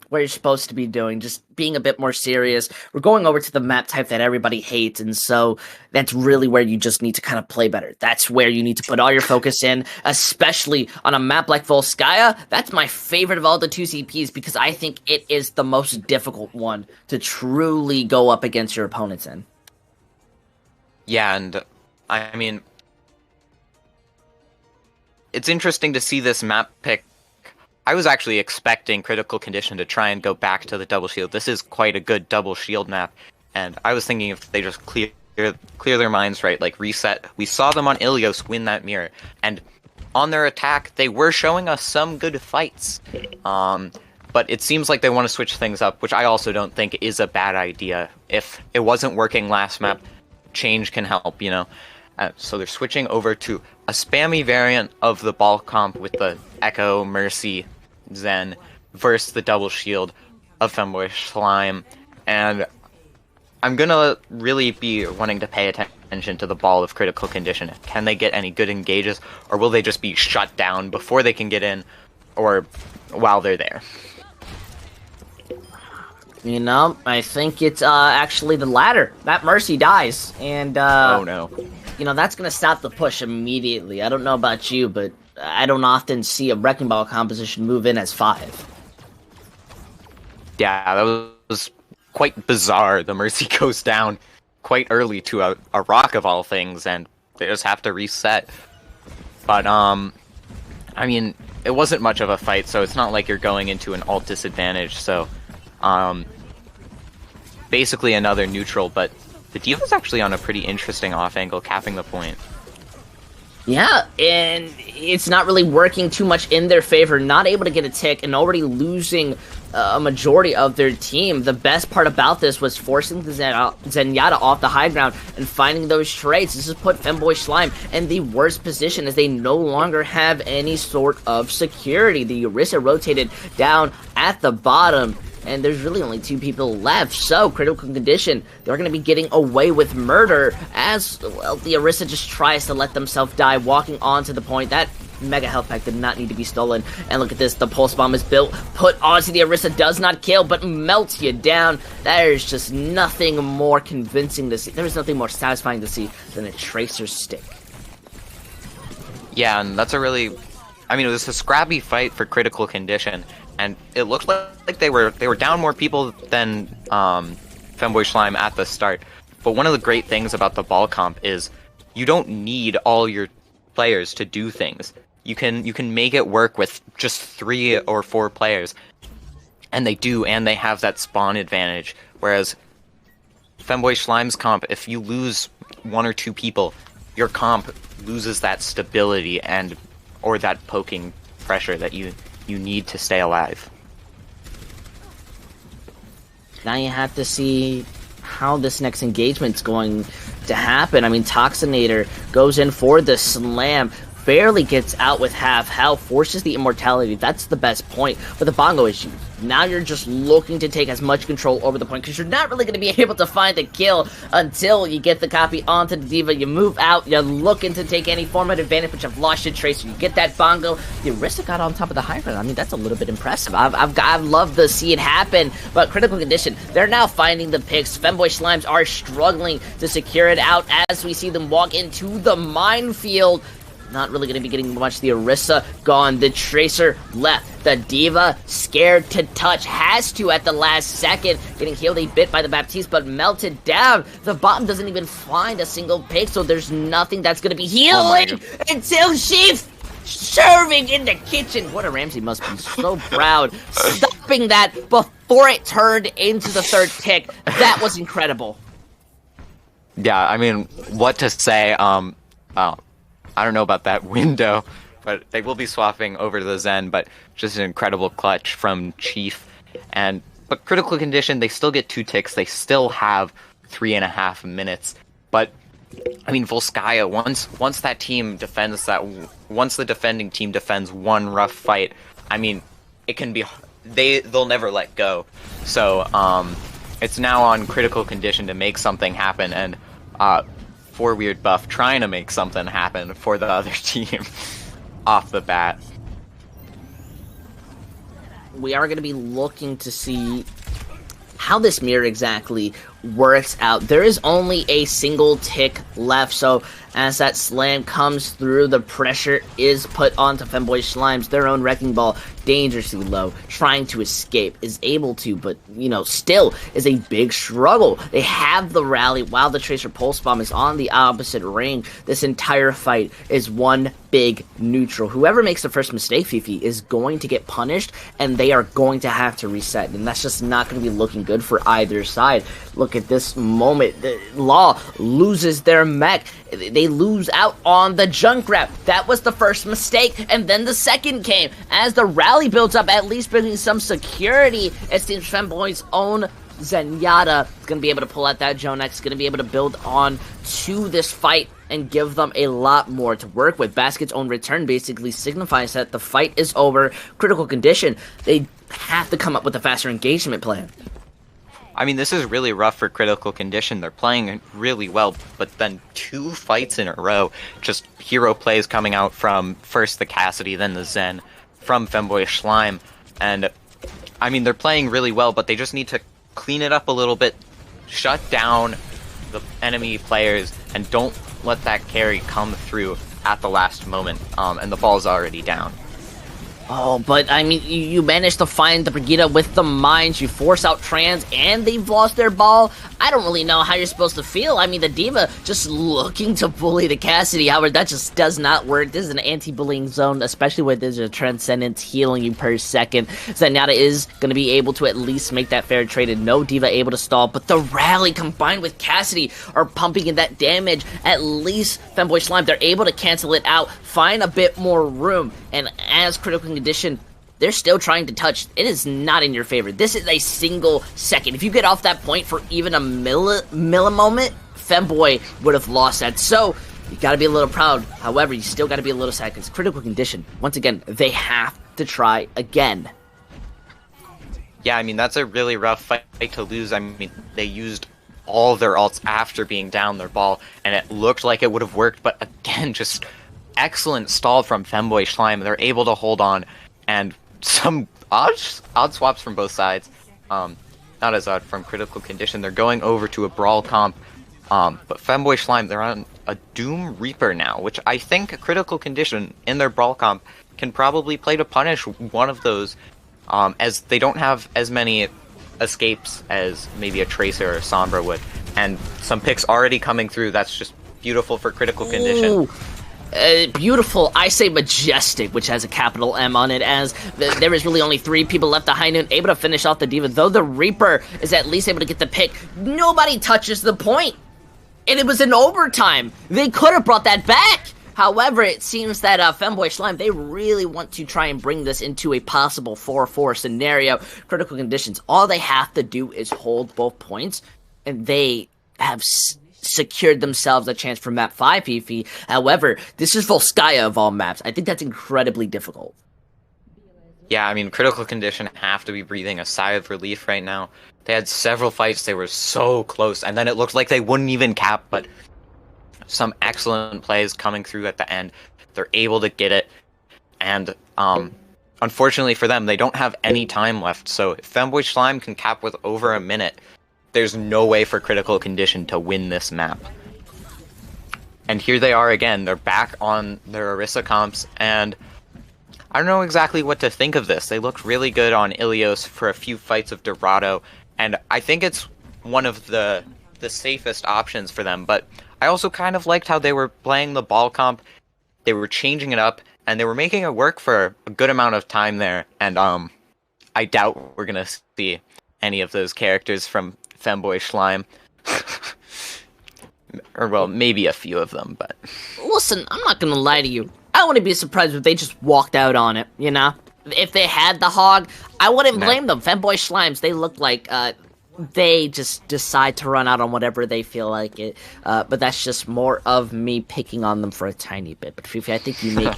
[SPEAKER 1] what you're supposed to be doing, just being a bit more serious. We're going over to the map type that everybody hates, and so that's really where you just need to kind of play better. That's where you need to put all your focus in, especially on a map like Volskaya. That's my favorite of all the 2 CPs because I think it is the most difficult one to truly go up against your opponents in.
[SPEAKER 2] Yeah, and I mean, it's interesting to see this map pick. I was actually expecting Critical Condition to try and go back to the double shield. This is quite a good double shield map, and I was thinking if they just clear their minds right, like reset. We saw them on Ilios win that mirror, and on their attack, they were showing us some good fights. But it seems like they want to switch things up, which I also don't think is a bad idea. If it wasn't working last map, change can help, you know? So they're switching over to a spammy variant of the ball comp with the Echo, Mercy, Zen versus the double shield of Femboy Shlime. And I'm gonna really be wanting to pay attention to the ball of Critical Condition. Can they get any good engages, or will they just be shut down before they can get in, or while they're there?
[SPEAKER 1] You know, I think it's actually the latter. That Mercy dies, and
[SPEAKER 2] oh no.
[SPEAKER 1] You know, that's going to stop the push immediately. I don't know about you, but I don't often see a Wrecking Ball composition move in as 5.
[SPEAKER 2] Yeah, that was quite bizarre. The Mercy goes down quite early to a rock of all things, and they just have to reset. But, I mean, it wasn't much of a fight, so it's not like you're going into an ult disadvantage, so, basically another neutral, but the D.Va's actually on a pretty interesting off angle, capping the point.
[SPEAKER 1] Yeah, and it's not really working too much in their favor. Not able to get a tick and already losing a majority of their team. The best part about this was forcing the Zenyatta off the high ground and finding those trades. This has put Femboy Shlime in the worst position as they no longer have any sort of security. The Orisa rotated down at the bottom, and there's really only 2 people left, so critical condition, they're going to be getting away with murder as, well, the Orisa just tries to let themselves die, walking onto the point. That mega health pack did not need to be stolen, and look at this, the pulse bomb is built, put onto the Orisa, does not kill, but melts you down. There's just nothing more convincing to see, there's nothing more satisfying to see than a Tracer stick.
[SPEAKER 2] Yeah, and that's a really, I mean, it was a scrappy fight for critical condition, and it looked like they were down more people than Femboy Shlime at the start. But one of the great things about the ball comp is you don't need all your players to do things. You can make it work with just 3 or 4 players, and they do, and they have that spawn advantage. Whereas Femboy Slime's comp, if you lose 1 or 2 people, your comp loses that stability and or that poking pressure that you need to stay alive.
[SPEAKER 1] Now you have to see how this next engagement's going to happen. I mean, Toxinator goes in for the slam, barely gets out with half health, forces the immortality. That's the best point. But the bongo issue, now you're just looking to take as much control over the point because you're not really going to be able to find a kill until you get the copy onto the D.Va. You move out, you're looking to take any form of advantage, but you've lost your Tracer. You get that bongo. The Orisa got on top of the high ground. I mean, that's a little bit impressive. I've loved to see it happen, but critical condition, they're now finding the picks. Femboy Slimes are struggling to secure it out as we see them walk into the minefield. Not really going to be getting much. The Orisa gone. The Tracer left. The D.Va scared to touch. Has to at the last second. Getting healed a bit by the Baptiste, but melted down. The bottom doesn't even find a single pick, so there's nothing that's going to be healing until she's serving in the kitchen. What a Ramsey must be so proud. Stopping that before it turned into the 3rd tick. That was incredible.
[SPEAKER 2] Yeah, I mean, what to say? I don't know about that window, but they will be swapping over to the Zen, but just an incredible clutch from Chief. But critical condition, they still get 2 ticks, they still have 3.5 minutes. But, I mean, Volskaya, once that team defends once the defending team defends one rough fight, I mean, it can be, they'll never let go. So, it's now on critical condition to make something happen, and, for Weird Buff trying to make something happen for the other team off the bat.
[SPEAKER 1] We are going to be looking to see how this mirror exactly works out. There is only a single tick left, so as that slam comes through, the pressure is put onto Femboy Slimes. Their own Wrecking Ball, dangerously low, trying to escape, is able to, but, you know, still is a big struggle. They have the rally while the Tracer Pulse Bomb is on the opposite ring. This entire fight is one big neutral. Whoever makes the first mistake, Fifi, is going to get punished, and they are going to have to reset, and that's just not going to be looking good for either side. Look at this moment. Law loses their mech. They lose out on the Junkrat. That was the first mistake, and then the second came. As the rally builds up, at least bringing some security, it seems Femboy's own Zenyatta is going to be able to pull out that Jonex, going to be able to build on to this fight and give them a lot more to work with. Basket's own return basically signifies that the fight is over. Critical condition, they have to come up with a faster engagement plan.
[SPEAKER 2] I mean, this is really rough for critical condition. They're playing really well, but then 2 fights in a row, just hero plays coming out from first the Cassidy, then the Zen, from Femboy Shlime. And, I mean, they're playing really well, but they just need to clean it up a little bit, shut down the enemy players, and don't let that carry come through at the last moment, and the ball's already down.
[SPEAKER 1] Oh, but I mean, you managed to find the Brigitte with the mines, you force out Trans, and they've lost their ball. I don't really know how you're supposed to feel. I mean, the D.Va just looking to bully the Cassidy. However, that just does not work. This is an anti-bullying zone, especially where there's a Transcendence healing you per second. Zenyatta is going to be able to at least make that fair trade, and no D.Va able to stall. But the rally combined with Cassidy are pumping in that damage. At least Femboy Shlime, they're able to cancel it out, find a bit more room, and as Critical Condition, they're still trying to touch. It is not in your favor. This is a single second. If you get off that point for even a millimoment, Femboy would have lost that. So, you gotta be a little proud. However, you still gotta be a little sad because Critical Condition, once again, they have to try again.
[SPEAKER 2] Yeah, I mean, that's a really rough fight to lose. I mean, they used all their ults after being down their ball, and it looked like it would have worked, but again, just excellent stall from Femboy Shlime. They're able to hold on, and some odd swaps from both sides. Not as odd from Critical Condition. They're going over to a Brawl comp, but Femboy Shlime, they're on a Doom Reaper now, which I think Critical Condition in their Brawl comp can probably play to punish one of those, as they don't have as many escapes as maybe a Tracer or a Sombra would. And some picks already coming through. That's just beautiful for Critical Condition.
[SPEAKER 1] Ooh. Beautiful, I say majestic, which has a capital M on it, as there is really only 3 people left behind him, able to finish off the D.Va, though the Reaper is at least able to get the pick. Nobody touches the point, and it was in overtime. They could have brought that back. However, it seems that Femboy Shlime, they really want to try and bring this into a possible 4-4 scenario. Critical Conditions, all they have to do is hold both points, and they have secured themselves a chance for map 5 Fifi. However, this is Volskaya of all maps. I think that's incredibly difficult.
[SPEAKER 2] Yeah, I mean, Critical Condition have to be breathing a sigh of relief right now. They had several fights, they were so close, and then it looked like they wouldn't even cap, but some excellent plays coming through at the end. They're able to get it, and unfortunately for them, they don't have any time left, so if Femboy Shlime can cap with over a minute, there's no way for Critical Condition to win this map. And here they are again. They're back on their Orisa comps, and I don't know exactly what to think of this. They looked really good on Ilios for a few fights of Dorado, and I think it's one of the safest options for them, but I also kind of liked how they were playing the ball comp. They were changing it up, and they were making it work for a good amount of time there, and I doubt we're gonna see any of those characters from Femboy Shlime. Or, well, maybe a few of them, but...
[SPEAKER 1] Listen, I'm not gonna lie to you. I wouldn't be surprised if they just walked out on it, you know? If they had the hog, I wouldn't blame them. Femboy Slimes, they look like, they just decide to run out on whatever they feel like it. But that's just more of me picking on them for a tiny bit. But Fifi, I think you make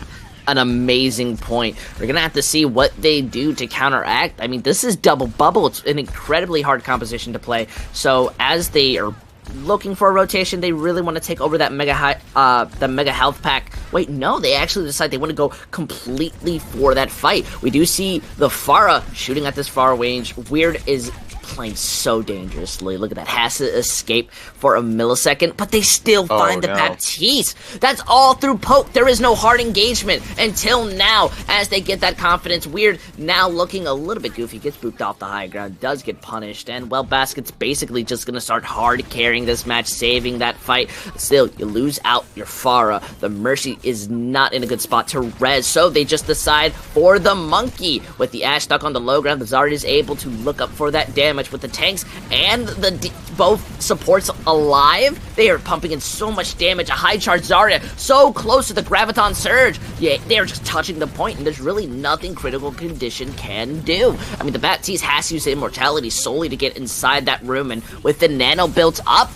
[SPEAKER 1] an amazing point. We're gonna have to see what they do to counteract. I mean, this is double bubble. It's an incredibly hard composition to play. So as they are looking for a rotation, they really want to take over that mega health pack. Wait, no, they actually decide they want to go completely for that fight. We do see the Pharah shooting at this far range. Weird is playing so dangerously. Look at that. Has to escape for a millisecond, but they still find the Baptiste. That's all through poke. There is no hard engagement until now as they get that confidence. Weird now looking a little bit goofy. Gets booped off the high ground. Does get punished. And, well, Basket's basically just going to start hard carrying this match, saving that fight. Still, you lose out your Pharah. The Mercy is not in a good spot to res, so they just decide for the Monkey. With the Ashe stuck on the low ground, the Zard is able to look up for that damage with the tanks and the both supports alive. They are pumping in so much damage. A high charge Zarya so close to the Graviton Surge. Yeah, they are just touching the point, and there's really nothing Critical Condition can do. I mean, the Baptiste has to use Immortality solely to get inside that room, and with the Nano built up,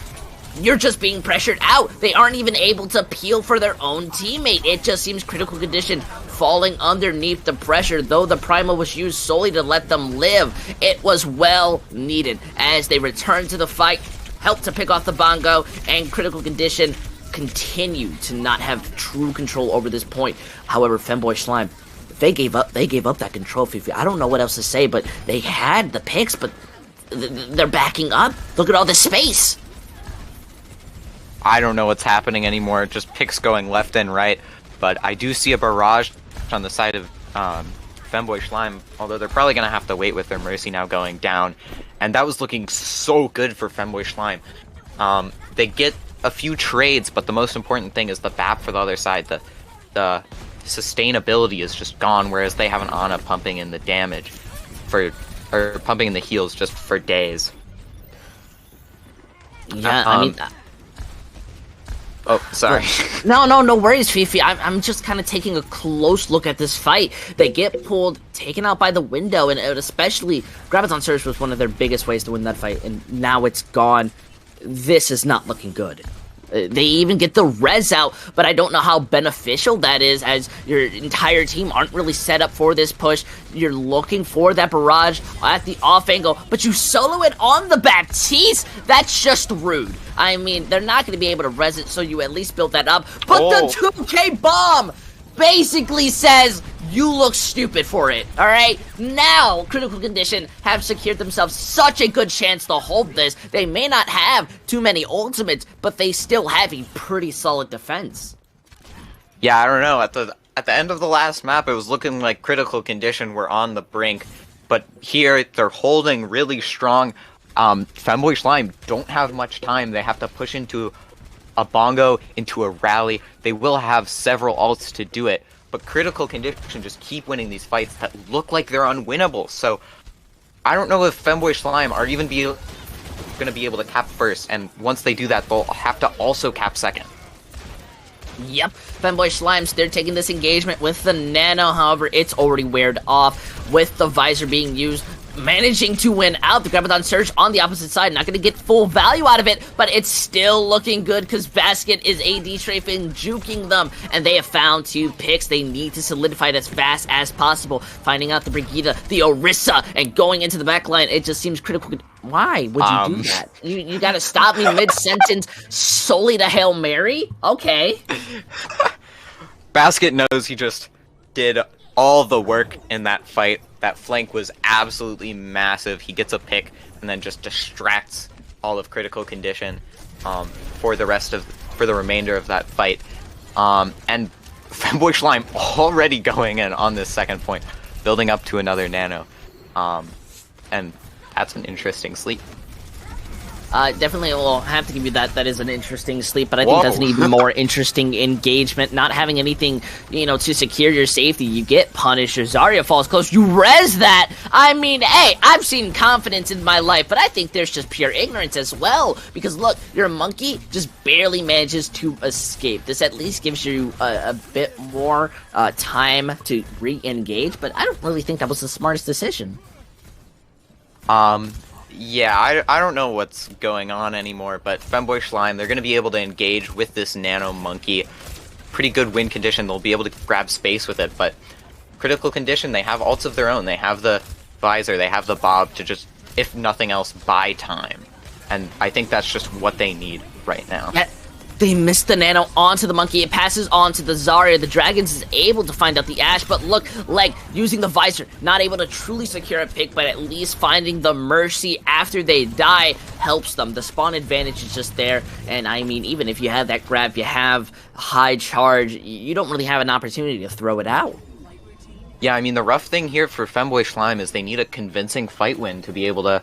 [SPEAKER 1] you're just being pressured out. They aren't even able to peel for their own teammate. It just seems Critical Condition falling underneath the pressure, though the Primal was used solely to let them live. It was well needed as they return to the fight, help to pick off the Bongo, and Critical Condition continue to not have true control over this point. However, Femboy Shlime, they gave up that control, Fifi. I don't know what else to say, but they had the picks, but they're backing up. Look at all this space.
[SPEAKER 2] I don't know what's happening anymore, just picks going left and right, but I do see a barrage on the side of Femboy Shlime, although they're probably going to have to wait with their Mercy now going down. And that was looking so good for Femboy Shlime. They get a few trades, but the most important thing is the BAP for the other side. The sustainability is just gone, whereas they have an Ana pumping in the damage or pumping in the heals just for days.
[SPEAKER 1] Yeah, I mean...
[SPEAKER 2] Oh, sorry.
[SPEAKER 1] No worries, Fifi. I'm just kind of taking a close look at this fight. They get pulled, taken out by the window, and especially Graviton Surge was one of their biggest ways to win that fight, and now it's gone. This is not looking good. They even get the res out, but I don't know how beneficial that is, as your entire team aren't really set up for this push. You're looking for that barrage at the off angle, but you solo it on the Baptiste? That's just rude. I mean, they're not going to be able to res it, so you at least build that up. But the 2K bomb basically says you look stupid for it, alright? Now, Critical Condition have secured themselves such a good chance to hold this. They may not have too many ultimates, but they still have a pretty solid defense.
[SPEAKER 2] Yeah, I don't know. At the end of the last map, it was looking like Critical Condition were on the brink, but here they're holding really strong. Femboy Shlime don't have much time. They have to push into a bongo, into a rally. They will have several ults to do it, but Critical Condition just keep winning these fights that look like they're unwinnable. So I don't know if Femboy Shlime are even going to be able to cap first, and once they do that, they'll have to also cap second.
[SPEAKER 1] Yep, Femboy Slimes, they're taking this engagement with the Nano, however, it's already weared off with the Visor being used. Managing to win out. The Graviton Surge on the opposite side, not going to get full value out of it, but it's still looking good because Basket is AD strafing, juking them, and they have found 2 picks. They need to solidify it as fast as possible. Finding out the Brigida, the Orisa, and going into the backline, it just seems critical. Why would you do that? You got to stop me mid-sentence solely to Hail Mary? Okay.
[SPEAKER 2] Basket knows he just did all the work in that fight. That flank was absolutely massive. He gets a pick and then just distracts all of Critical Condition for the remainder of that fight. And Femboy Shlime already going in on this second point, building up to another Nano. And that's an interesting sleep.
[SPEAKER 1] Definitely will have to give you that. That is an interesting sleep, but I think that's an even more interesting engagement. Not having anything, to secure your safety. You get punished. Your Zarya falls close. You res that. I mean, hey, I've seen confidence in my life, but I think there's just pure ignorance as well. Because look, your monkey just barely manages to escape. This at least gives you a bit more time to re-engage, but I don't really think that was the smartest decision.
[SPEAKER 2] Yeah, I don't know what's going on anymore, but Femboy Shlime, they're going to be able to engage with this Nano Monkey. Pretty good win condition, they'll be able to grab space with it, but Critical Condition, they have ults of their own. They have the Visor, they have the Bob to just, if nothing else, buy time. And I think that's just what they need right now.
[SPEAKER 1] They missed the Nano onto the Monkey. It passes on to the Zarya. The Dragons is able to find out the Ashe, but look, like, using the Visor, not able to truly secure a pick, but at least finding the Mercy after they die helps them. The spawn advantage is just there, and I mean, even if you have that grab, you have high charge, you don't really have an opportunity to throw it out.
[SPEAKER 2] Yeah, I mean, the rough thing here for Femboy Shlime is they need a convincing fight win to be able to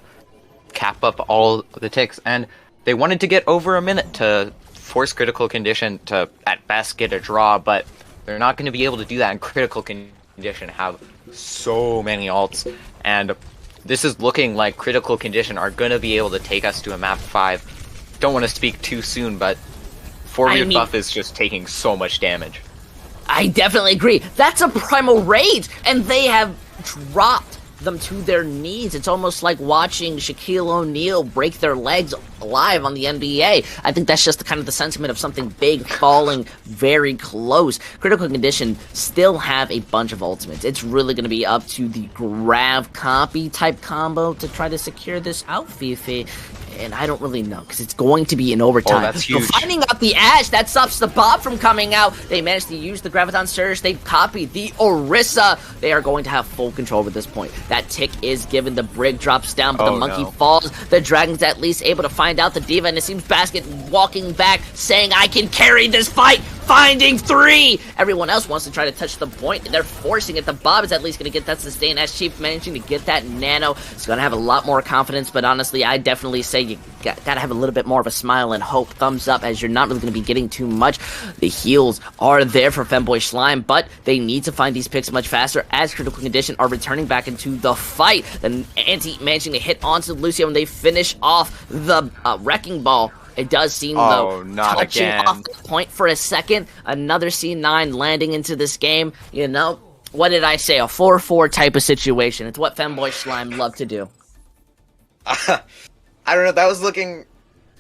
[SPEAKER 2] cap up all the ticks, and they wanted to get over a minute to force Critical Condition to, at best, get a draw, but they're not going to be able to do that, and Critical Condition have so many ults, and this is looking like Critical Condition are going to be able to take us to a map 5. Don't want to speak too soon, but Forward buff is just taking so much damage.
[SPEAKER 1] I definitely agree. That's a Primal Rage, and they have dropped them to their knees. It's almost like watching Shaquille O'Neal break their legs live on the NBA. I think that's just the sentiment of something big falling very close. Critical Condition still have a bunch of ultimates. It's really going to be up to the Grav Copy type combo to try to secure this out, Fifi. And I don't really know, because it's going to be in overtime.
[SPEAKER 2] Oh, that's huge.
[SPEAKER 1] So finding out the Ashe, that stops the Bob from coming out. They managed to use the Graviton Surge. They've copied the Orisa. They are going to have full control at this point. That tick is given. The Brig drops down, but the Monkey falls. The Dragon's at least able to find out the Diva, and it seems Basket walking back, saying, I can carry this fight finding 3! Everyone else wants to try to touch the point, and they're forcing it. The Bob is at least going to get that sustain, as Chief managing to get that nano. He's going to have a lot more confidence, but honestly, I definitely say you gotta have a little bit more of a smile and hope. Thumbs up, as you're not really going to be getting too much. The heals are there for Femboy Shlime, but they need to find these picks much faster, as Critical Condition are returning back into the fight. Then Anti managing to hit onto Lucio, and they finish off the Wrecking Ball. It does seem, though, touching off the point for a second. Another C9 landing into this game. You know, what did I say? A 4-4 type of situation. It's what Femboy Shlime love to do.
[SPEAKER 2] I don't know, that was looking...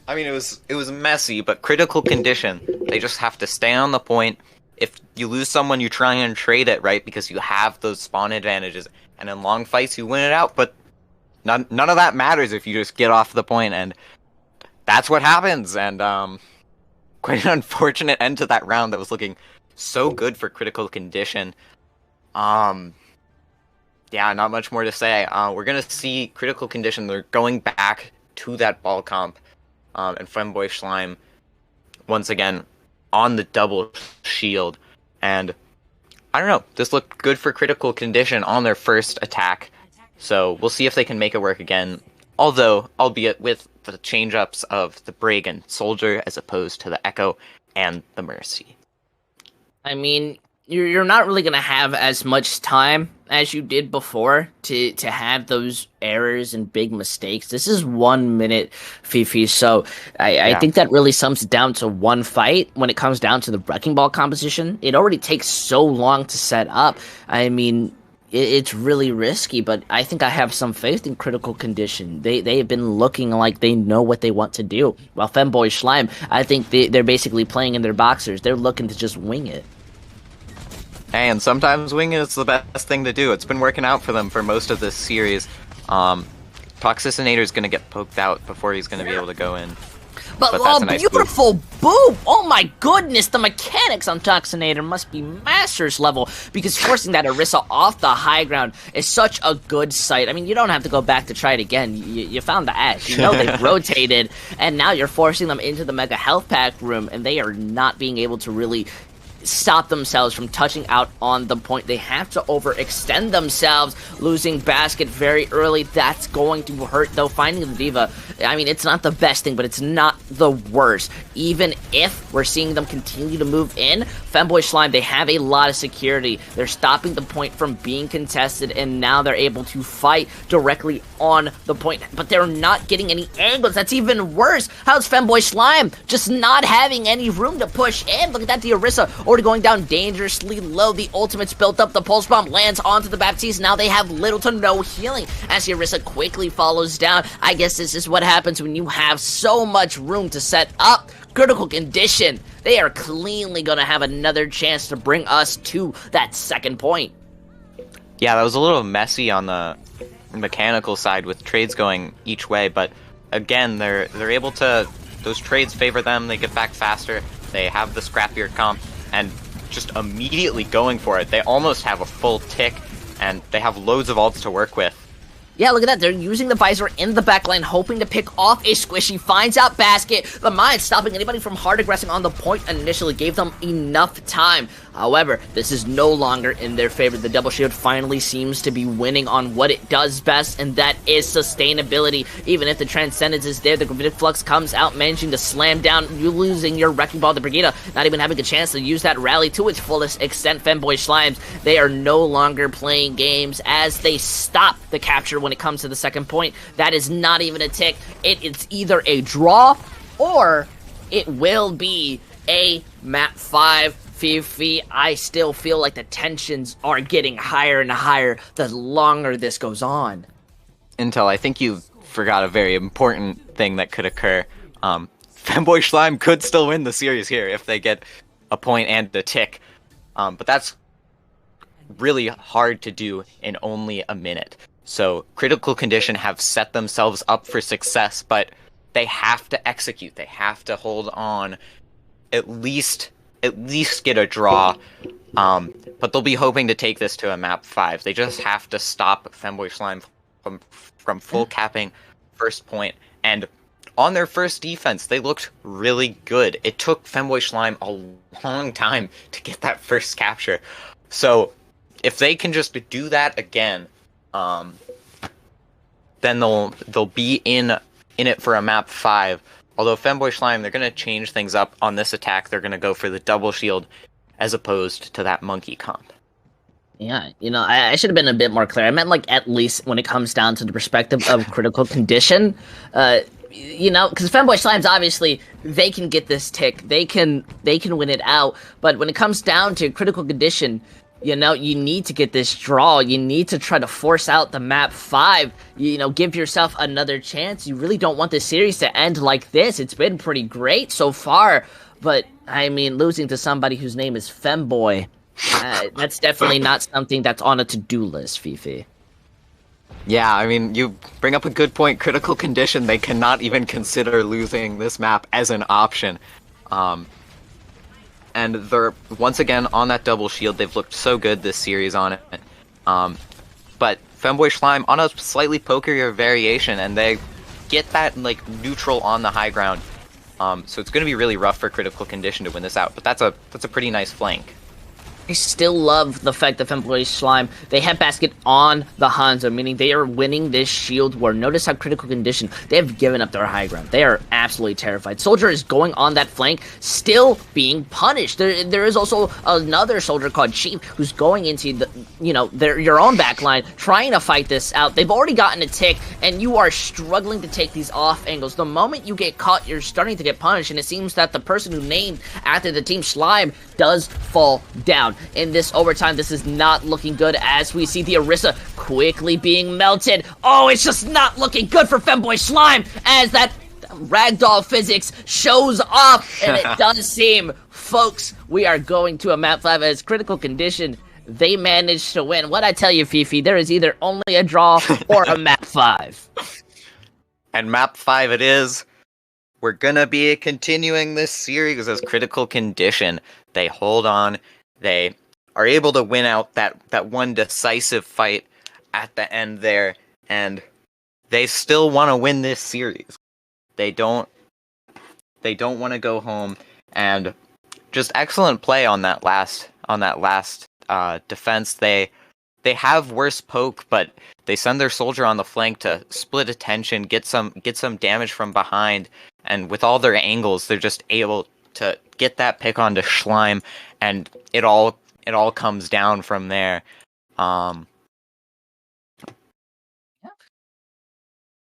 [SPEAKER 2] I mean, it was messy, but Critical Condition, they just have to stay on the point. If you lose someone, you try and trade it, right? Because you have those spawn advantages. And in long fights, you win it out, but none of that matters if you just get off the point, and that's what happens. And quite an unfortunate end to that round that was looking so good for Critical Condition. Yeah, not much more to say. We're gonna see Critical Condition. They're going back to that ball comp, and Femboy Shlime once again on the double shield. And I don't know, this looked good for Critical Condition on their first attack. So we'll see if they can make it work again. Although, albeit with the change-ups of the Brig and Soldier as opposed to the Echo and the Mercy.
[SPEAKER 1] I mean, you're not really going to have as much time as you did before to have those errors and big mistakes. This is 1 minute, Fifi, so I think that really sums it down to one fight. When it comes down to the Wrecking Ball composition, it already takes so long to set up. I mean, it's really risky, but I think I have some faith in Critical Condition. They have been looking like they know what they want to do. While Femboy Shlime, I think they're basically playing in their boxers. They're looking to just wing it.
[SPEAKER 2] And sometimes winging is the best thing to do. It's been working out for them for most of this series. Toxicinator's going to get poked out before he's going to be able to go in.
[SPEAKER 1] But oh, nice beautiful boop! Oh my goodness, the mechanics on Toxinator must be Masters level, because forcing that Orisa off the high ground is such a good sight. I mean, you don't have to go back to try it again. You found the Ash. You know they've rotated, and now you're forcing them into the Mega Health Pack room, and they are not being able to really stop themselves from touching out on the point. They have to overextend themselves, losing basket very early. That's going to hurt, though. Finding the Diva, I mean, it's not the best thing, but it's not the worst. Even if we're seeing them continue to move in, Femboy Shlime, they have a lot of security. They're stopping the point from being contested, and now they're able to fight directly on the point, but they're not getting any angles. That's even worse. How's Femboy Shlime just not having any room to push in? Look at that, the Orisa already going down dangerously low. The ultimate's built up. The Pulse Bomb lands onto the Baptiste. Now they have little to no healing as Orisa quickly follows down. I guess this is what happens when you have so much room to set up. Critical Condition, they are cleanly going to have another chance to bring us to that second point.
[SPEAKER 2] Yeah, that was a little messy on the mechanical side with trades going each way, but again, they're able to, those trades favor them. They get back faster. They have the scrappier comp, and just immediately going for it. They almost have a full tick, and they have loads of ults to work with.
[SPEAKER 1] Yeah, look at that. They're using the visor in the backline, hoping to pick off a squishy. Finds out basket. The Mind stopping anybody from hard aggressing on the point initially. Gave them enough time. However, this is no longer in their favor. The double shield finally seems to be winning on what it does best, and that is sustainability. Even if the Transcendence is there, the Gravitic Flux comes out, managing to slam down. You losing your Wrecking Ball. The Brigida not even having a chance to use that rally to its fullest extent. Femboy Slimes, they are no longer playing games as they stop the capture when it comes to the second point. That is not even a tick. It's either a draw or it will be a map 5. Fifi, I still feel like the tensions are getting higher and higher the longer this goes on.
[SPEAKER 2] Intel, I think you forgot a very important thing that could occur. Femboy Shlime could still win the series here if they get a point and a tick. But that's really hard to do in only a minute. So Critical Condition have set themselves up for success, but they have to execute. They have to hold on, at least get a draw. But they'll be hoping to take this to a map 5. They just have to stop Femboy Shlime from full capping first point. And on their first defense, they looked really good. It took Femboy Shlime a long time to get that first capture. So if they can just do that again, then they'll be in it for a map 5. Although Femboy Shlime, they're going to change things up on this attack. They're going to go for the double shield as opposed to that monkey comp.
[SPEAKER 1] Yeah, I should have been a bit more clear. I meant, like, at least when it comes down to the perspective of critical condition. Because Femboy Slimes, obviously, they can get this tick. They can win it out. But when it comes down to critical condition, you need to get this draw. You need to try to force out the map 5. Give yourself another chance. You really don't want this series to end like this. It's been pretty great so far. But, I mean, losing to somebody whose name is Femboy, that's definitely not something that's on a to-do list, Fifi.
[SPEAKER 2] Yeah, I mean, you bring up a good point. Critical condition, they cannot even consider losing this map as an option. And they're, once again, on that double shield. They've looked so good this series on it. But Femboy Shlime on a slightly pokerier variation, and they get that, like, neutral on the high ground. So it's going to be really rough for critical condition to win this out. But that's a pretty nice flank.
[SPEAKER 1] I still love the fact that Femboy Shlime, they have basket on the Hanzo, meaning they are winning this shield war. Notice how critical condition, they have given up their high ground. They are absolutely terrified. Soldier is going on that flank, still being punished. There is also another soldier called Chief who's going into the, your own backline, trying to fight this out. They've already gotten a tick, and you are struggling to take these off angles. The moment you get caught, you're starting to get punished, and it seems that the person who named after the team Shlime does fall down. In this overtime, this is not looking good as we see the Orisa quickly being melted. Oh, it's just not looking good for Femboy Shlime as that ragdoll physics shows off, and it does seem, folks, we are going to a map 5 as critical condition. They managed to win. What I tell you, Fifi, there is either only a draw or a map 5.
[SPEAKER 2] And map 5 it is. We're gonna be continuing this series as critical condition. They hold on. They are able to win out that one decisive fight at the end there, and they still want to win this series. They don't want to go home, and just excellent play on that last defense. They have worse poke, but they send their soldier on the flank to split attention, get some damage from behind, and with all their angles, they're just able to get that pick onto Shlime, and it all comes down from there.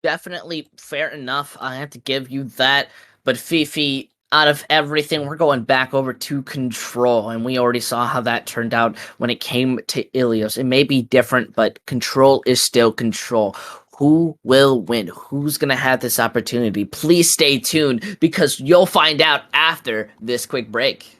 [SPEAKER 1] Definitely fair enough. I have to give you that. But Fifi, out of everything, we're going back over to Control, and we already saw how that turned out when it came to Ilios. It may be different, but Control is still Control. Who will win? Who's going to have this opportunity? Please stay tuned, because you'll find out after this quick break.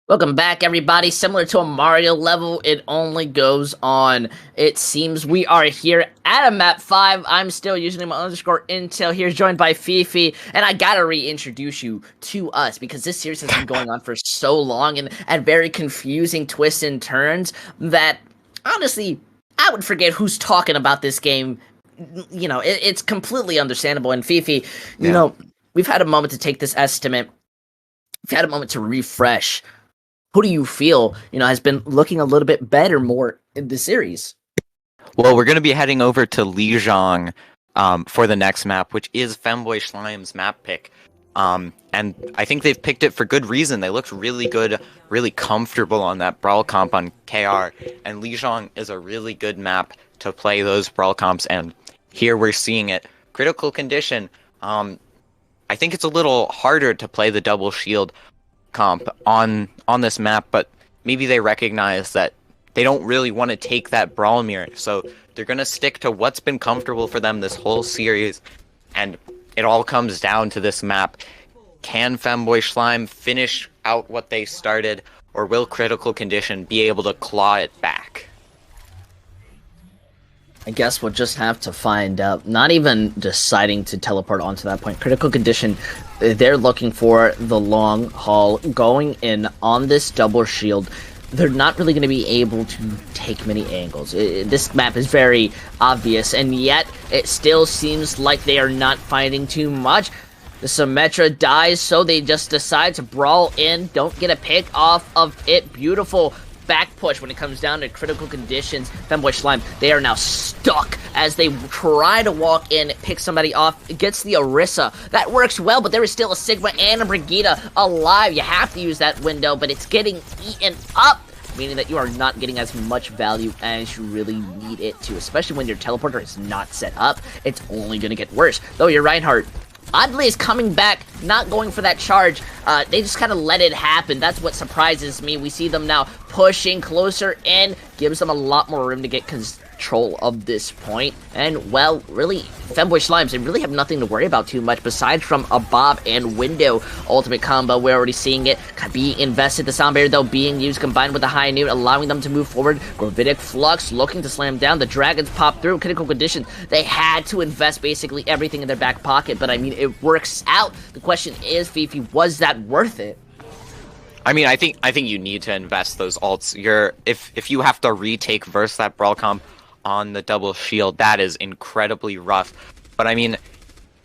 [SPEAKER 1] Welcome back, everybody. Similar to a Mario level, it only goes on. It seems we are here at a map 5. I'm still using my underscore intel here, joined by Fifi, and I gotta reintroduce you to us because this series has been going on for so long and at very confusing twists and turns that, honestly, I would forget who's talking about this game. You know, it's completely understandable. And Fifi, you know, we've had a moment to take this estimate. We've had a moment to refresh. Who do you feel, has been looking a little bit better more in the series?
[SPEAKER 2] Well, we're going to be heading over to Lijiang for the next map, which is Femboy Schlime's map pick. And I think they've picked it for good reason. They looked really good, really comfortable on that brawl comp on KR. And Lijiang is a really good map to play those brawl comps. And here we're seeing it. Critical condition. I think it's a little harder to play the double shield comp on this map, but maybe they recognize that they don't really want to take that brawl mirror, so they're gonna stick to what's been comfortable for them this whole series, and it all comes down to this map. Can Femboy Shlime finish out what they started, or will Critical Condition be able to claw it back?
[SPEAKER 1] I guess we'll just have to find out. Not even deciding to teleport onto that point. Critical Condition, they're looking for the long haul, going in on this double shield. They're not really going to be able to take many angles. This map is very obvious, and yet it still seems like they are not finding too much. The Symmetra dies, so they just decide to brawl in, don't get a pick off of it. Beautiful back push when it comes down to critical conditions. Femboy Shlime, they are now stuck as they try to walk in, pick somebody off. It gets the Orisa. That works well, but there is still a Sigma and a Brigitte alive. You have to use that window, but it's getting eaten up, meaning that you are not getting as much value as you really need it to, especially when your teleporter is not set up. It's only going to get worse. Though your Reinhardt, oddly, is coming back, not going for that charge. They just kind of let it happen. That's what surprises me. We see them now pushing closer in, gives them a lot more room to get control of this point. And, well, really, Femboy Slimes, they really have nothing to worry about too much besides from a Bob and Window ultimate combo. We're already seeing it be invested. The sound barrier, though, being used combined with the high noon, allowing them to move forward. Gravitic Flux looking to slam down. The Dragons pop through. Critical condition. They had to invest basically everything in their back pocket, but I mean, it works out. The question is, Fifi, was that worth it?
[SPEAKER 2] I mean, I think you need to invest those ults. If you have to retake versus that brawl comp on the double shield, that is incredibly rough. But I mean,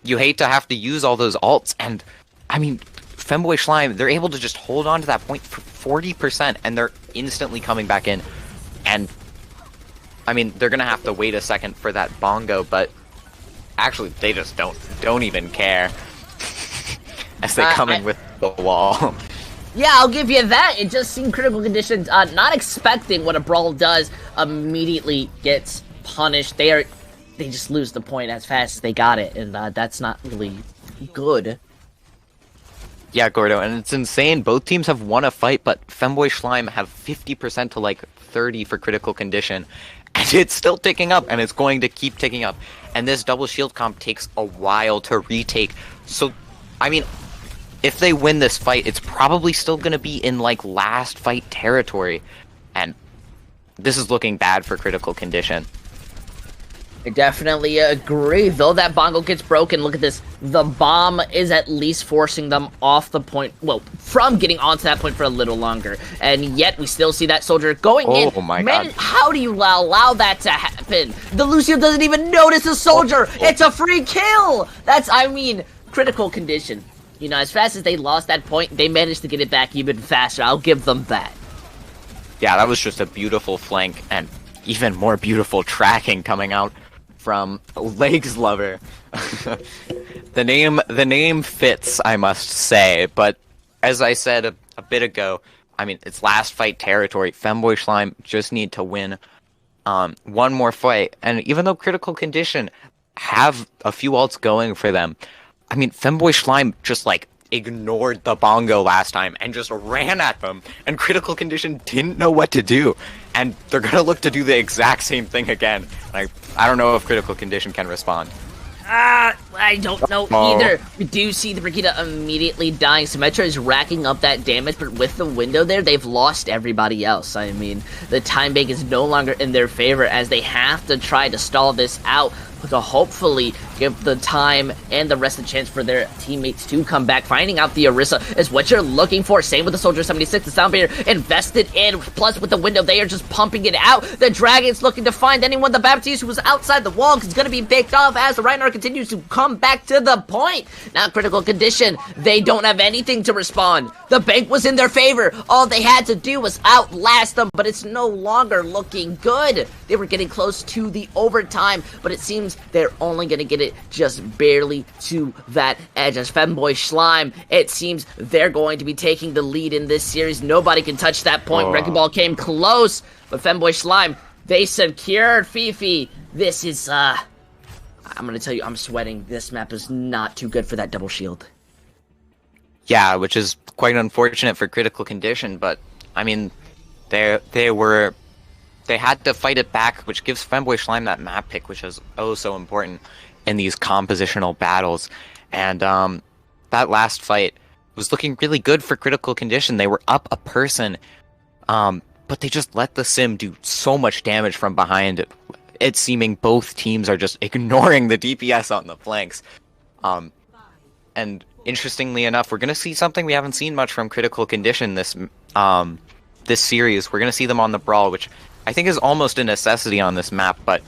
[SPEAKER 2] you hate to have to use all those ults, and I mean, Femboy Shlime, they're able to just hold on to that point for 40%, and they're instantly coming back in. And I mean, they're gonna have to wait a second for that bongo, but actually, they just don't even care as they come in with the wall.
[SPEAKER 1] Yeah, I'll give you that. It just seemed critical conditions, not expecting what a brawl does, immediately gets punished. They just lose the point as fast as they got it, and that's not really good.
[SPEAKER 2] Yeah, Gordo, and it's insane. Both teams have won a fight, but Femboy Shlime have 50% to like 30 for critical condition, and it's still ticking up, and it's going to keep ticking up. And this double shield comp takes a while to retake. So, I mean, if they win this fight, it's probably still going to be in, like, last fight territory. And this is looking bad for critical condition.
[SPEAKER 1] I definitely agree. Though that bongo gets broken, look at this. The bomb is at least forcing them off the point, well, from getting onto that point for a little longer. And yet, we still see that soldier going in.
[SPEAKER 2] Oh my
[SPEAKER 1] Man,
[SPEAKER 2] god.
[SPEAKER 1] how do you allow that to happen? The Lucio doesn't even notice the soldier. It's a free kill. That's, I mean, critical condition. You know, as fast as they lost that point, they managed to get it back even faster. I'll give them that.
[SPEAKER 2] Yeah, that was just a beautiful flank, and even more beautiful tracking coming out from Legs Lover. The name fits, I must say, but as I said a bit ago, I mean, it's last fight territory. Femboy Shlime just need to win one more fight, and even though critical condition have a few ults going for them, I mean, Femboy Shlime just, like, ignored the bongo last time and just ran at them, and critical condition didn't know what to do, and they're gonna look to do the exact same thing again. Like, I don't know if critical condition can respond.
[SPEAKER 1] I I don't know either. We do see the Brigitte immediately dying. Symmetra is racking up that damage, but with the window there, they've lost everybody else. I mean, the time bank is no longer in their favor as they have to try to stall this out to hopefully give the time and the rest of the chance for their teammates to come back. Finding out the Orisa is what you're looking for. Same with the Soldier 76, the Soundbarrier invested in, plus with the window, they are just pumping it out. The Dragon's looking to find anyone. The Baptiste who was outside the wall is going to be picked off as the Reinhardt continues to come back to the point. Now critical condition, they don't have anything to respond. The bank was in their favor. All they had to do was outlast them, but it's no longer looking good. They were getting close to the overtime, but it seems they're only going to get it just barely to that edge. As Femboy Shlime, it seems they're going to be taking the lead in this series. Nobody can touch that point. Wrecking Ball came close, but Femboy Shlime, they secured Fifi. This is, I'm going to tell you, I'm sweating. This map is not too good for that double shield.
[SPEAKER 2] Yeah, which is quite unfortunate for critical condition, but, I mean, they had to fight it back, which gives Femboy Shlime that map pick, which is oh so important in these compositional battles. And that last fight was looking really good for critical condition. They were up a person, but they just let the sim do so much damage from behind. It's seeming both teams are just ignoring the DPS on the flanks. And interestingly enough, we're going to see something we haven't seen much from critical condition this series. We're going to see them on the Brawl, which I think is almost a necessity on this map, but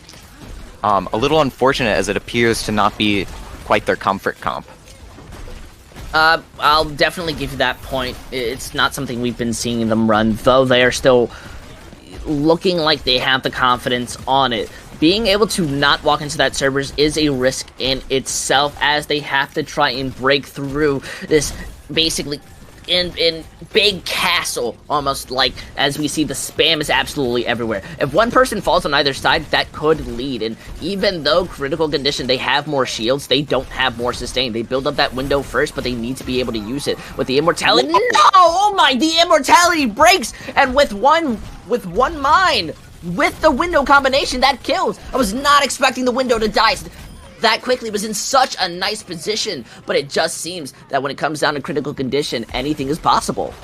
[SPEAKER 2] a little unfortunate as it appears to not be quite their comfort comp.
[SPEAKER 1] I'll definitely give you that point. It's not something we've been seeing them run, though they are still looking like they have the confidence on it. Being able to not walk into that servers is a risk in itself, as they have to try and break through this basically in big castle, almost like, as we see the spam is absolutely everywhere. If one person falls on either side, that could lead, and even though critical condition, they have more shields, they don't have more sustain. They build up that window first, but they need to be able to use it. With the immortality, no! Oh my, the immortality breaks, and with one mine, with the window combination, that kills. I was not expecting the window to die that quickly. It was in such a nice position, but it just seems that when it comes down to critical condition, anything is possible.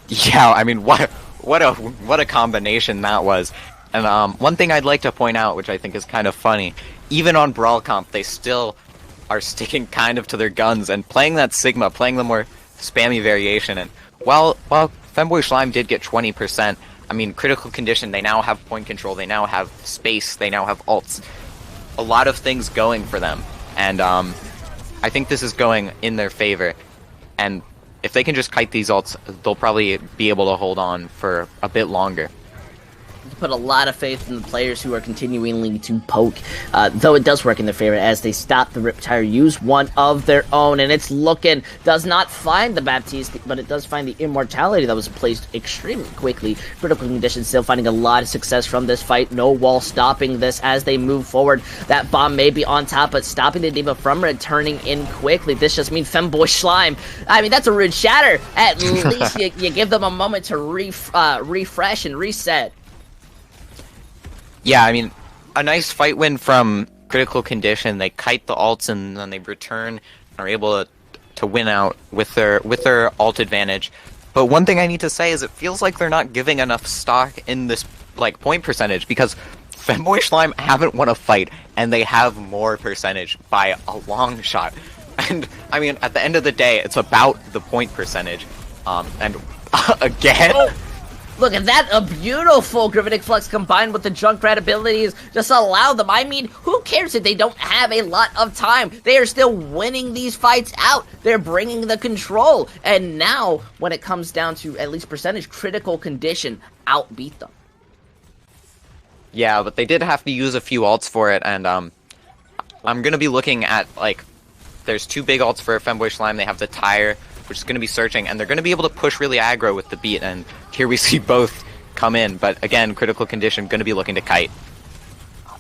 [SPEAKER 2] Yeah, I mean, what a combination that was. And one thing I'd like to point out, which I think is kind of funny, even on Brawl Comp, they still are sticking kind of to their guns and playing that Sigma, playing the more spammy variation. And while Femboy Shlime did get 20%, I mean, critical condition, they now have point control, they now have space, they now have ults. A lot of things going for them, and I think this is going in their favor, and if they can just kite these ults, they'll probably be able to hold on for a bit longer.
[SPEAKER 1] Put a lot of faith in the players who are continuing to poke, though it does work in their favor as they stop the Riptire, use one of their own, and it's looking, does not find the Baptiste, but it does find the immortality that was placed extremely quickly. Critical condition still finding a lot of success from this fight. No wall stopping this as they move forward. That bomb may be on top, but stopping the D.Va from returning in quickly. This just means Femboy Shlime, I mean, that's a rude shatter. At least you give them a moment to refresh and reset.
[SPEAKER 2] Yeah, I mean, a nice fight win from critical condition. They kite the ults and then they return and are able to win out with their ult advantage. But one thing I need to say is it feels like they're not giving enough stock in this like point percentage, because Femboy Shlime haven't won a fight and they have more percentage by a long shot. And I mean, at the end of the day, it's about the point percentage. And again.
[SPEAKER 1] Oh. Look at that, a beautiful Gravitic Flux combined with the Junkrat abilities. Just allow them. I mean, who cares if they don't have a lot of time? They are still winning these fights out. They're bringing the control. And now, when it comes down to at least percentage, critical condition outbeat them.
[SPEAKER 2] Yeah, but they did have to use a few ults for it, and I'm going to be looking at, like, there's two big ults for Femboy Shlime. They have the Tire, which is going to be searching, and they're going to be able to push really aggro with the beat, and here we see both come in, but again, critical condition going to be looking to kite.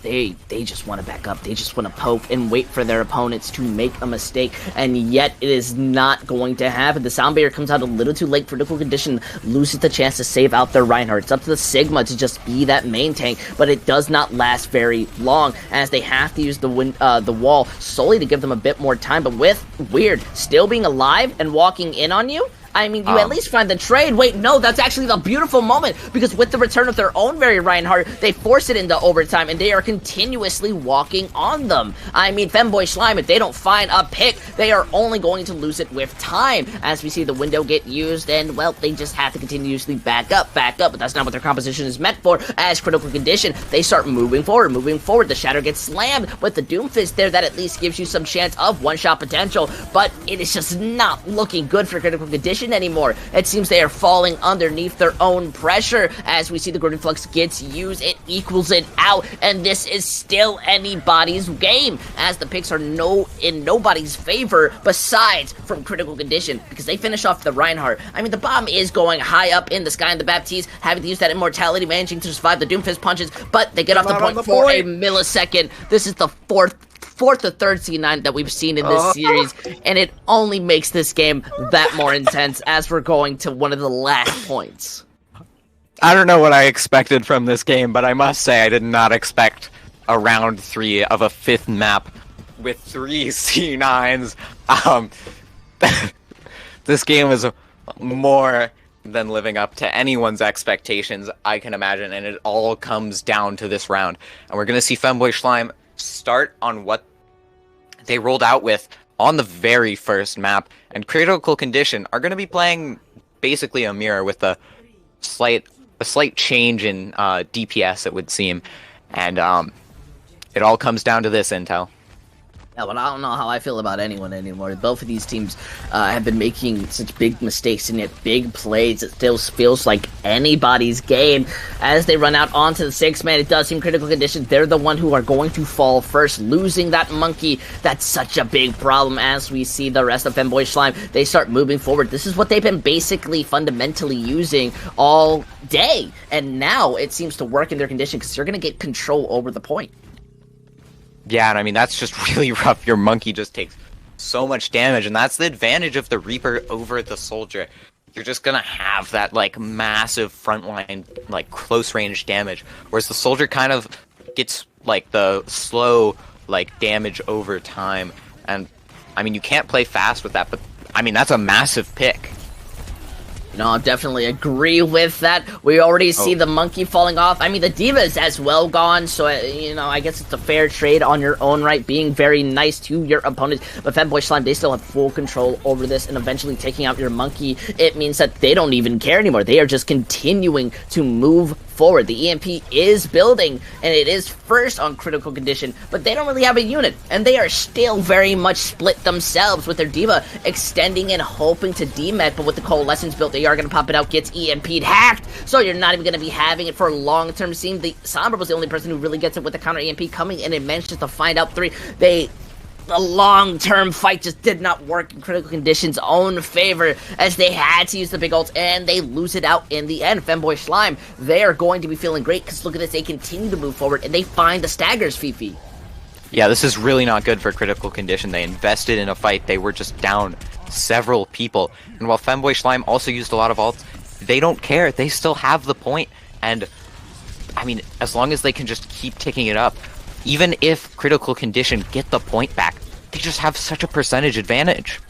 [SPEAKER 1] they just want to back up. They just want to poke and wait for their opponents to make a mistake, and yet it is not going to happen. The sound barrier comes out a little too late. Critical Condition loses the chance to save out their Reinhardt. It's up to the Sigma to just be that main tank, but it does not last very long, as they have to use the wall solely to give them a bit more time. But with Weird still being alive and walking in on you, I mean, you at least find the trade. Wait, no, that's actually the beautiful moment, because with the return of their own very Reinhardt, they force it into overtime, and they are continuously walking on them. I mean, Femboy Shlime, if they don't find a pick, they are only going to lose it with time, as we see the window get used, and, well, they just have to continuously back up, but that's not what their composition is meant for. As Critical Condition, they start moving forward. The Shatter gets slammed with the Doomfist there. That at least gives you some chance of one-shot potential, but it is just not looking good for Critical Condition anymore. It seems they are falling underneath their own pressure. As we see the Gordon Flux gets used, it equals it out, and this is still anybody's game, as the picks are in nobody's favor besides from Critical Condition, because they finish off the Reinhardt. I mean, the bomb is going high up in the sky, and the Baptiste having to use that immortality, managing to survive the Doomfist punches, but they get off the point for a millisecond. This is the fourth or third C9 that we've seen in this series, and it only makes this game that more intense as we're going to one of the last points.
[SPEAKER 2] I don't know what I expected from this game, but I must say I did not expect a round 3 of a 5th map with 3 C9s. This game is more than living up to anyone's expectations, I can imagine, and it all comes down to this round. And we're going to see Femboy Shlime start on what they rolled out with on the very first map, and Critical Condition are going to be playing basically a mirror with a slight change in DPS, it would seem, and it all comes down to this, Intel.
[SPEAKER 1] Yeah, but I don't know how I feel about anyone anymore. Both of these teams have been making such big mistakes and yet big plays. It still feels like anybody's game. As they run out onto the 6-man, it does seem Critical Condition. They're the one who are going to fall first. Losing that monkey, that's such a big problem. As we see the rest of Femboy Shlime, they start moving forward. This is what they've been basically fundamentally using all day. And now it seems to work in their condition, because they're going to get control over the point.
[SPEAKER 2] Yeah, and I mean, that's just really rough. Your monkey just takes so much damage, and that's the advantage of the Reaper over the Soldier. You're just gonna have that, like, massive frontline, like, close-range damage, whereas the Soldier kind of gets, like, the slow, like, damage over time, and, I mean, you can't play fast with that, but, I mean, that's a massive pick.
[SPEAKER 1] No, I definitely agree with that. We already see the monkey falling off. I mean, the D.Va is as well gone, so, you know, I guess it's a fair trade on your own right, being very nice to your opponents. But Femboy Shlime, they still have full control over this, and eventually taking out your monkey, it means that they don't even care anymore. They are just continuing to move forward. The EMP is building, and it is first on Critical Condition, but they don't really have a unit, and they are still very much split themselves, with their D.Va extending and hoping to demet, but with the Coalescence built, they are going to pop it out, gets EMP'd, hacked, so you're not even going to be having it for a long-term scene. The Sombra was the only person who really gets it with the counter EMP coming in and manages to find out 3. The long-term fight just did not work in Critical Condition's own favor, as they had to use the big ults, and they lose it out in the end. Femboy Shlime, they are going to be feeling great, because look at this, they continue to move forward, and they find the staggers, Fifi.
[SPEAKER 2] Yeah, this is really not good for Critical Condition. They invested in a fight, they were just down several people, and while Femboy Shlime also used a lot of ults, they don't care, they still have the point, and, I mean, as long as they can just keep ticking it up, even if Critical Condition get the point back, they just have such a percentage advantage.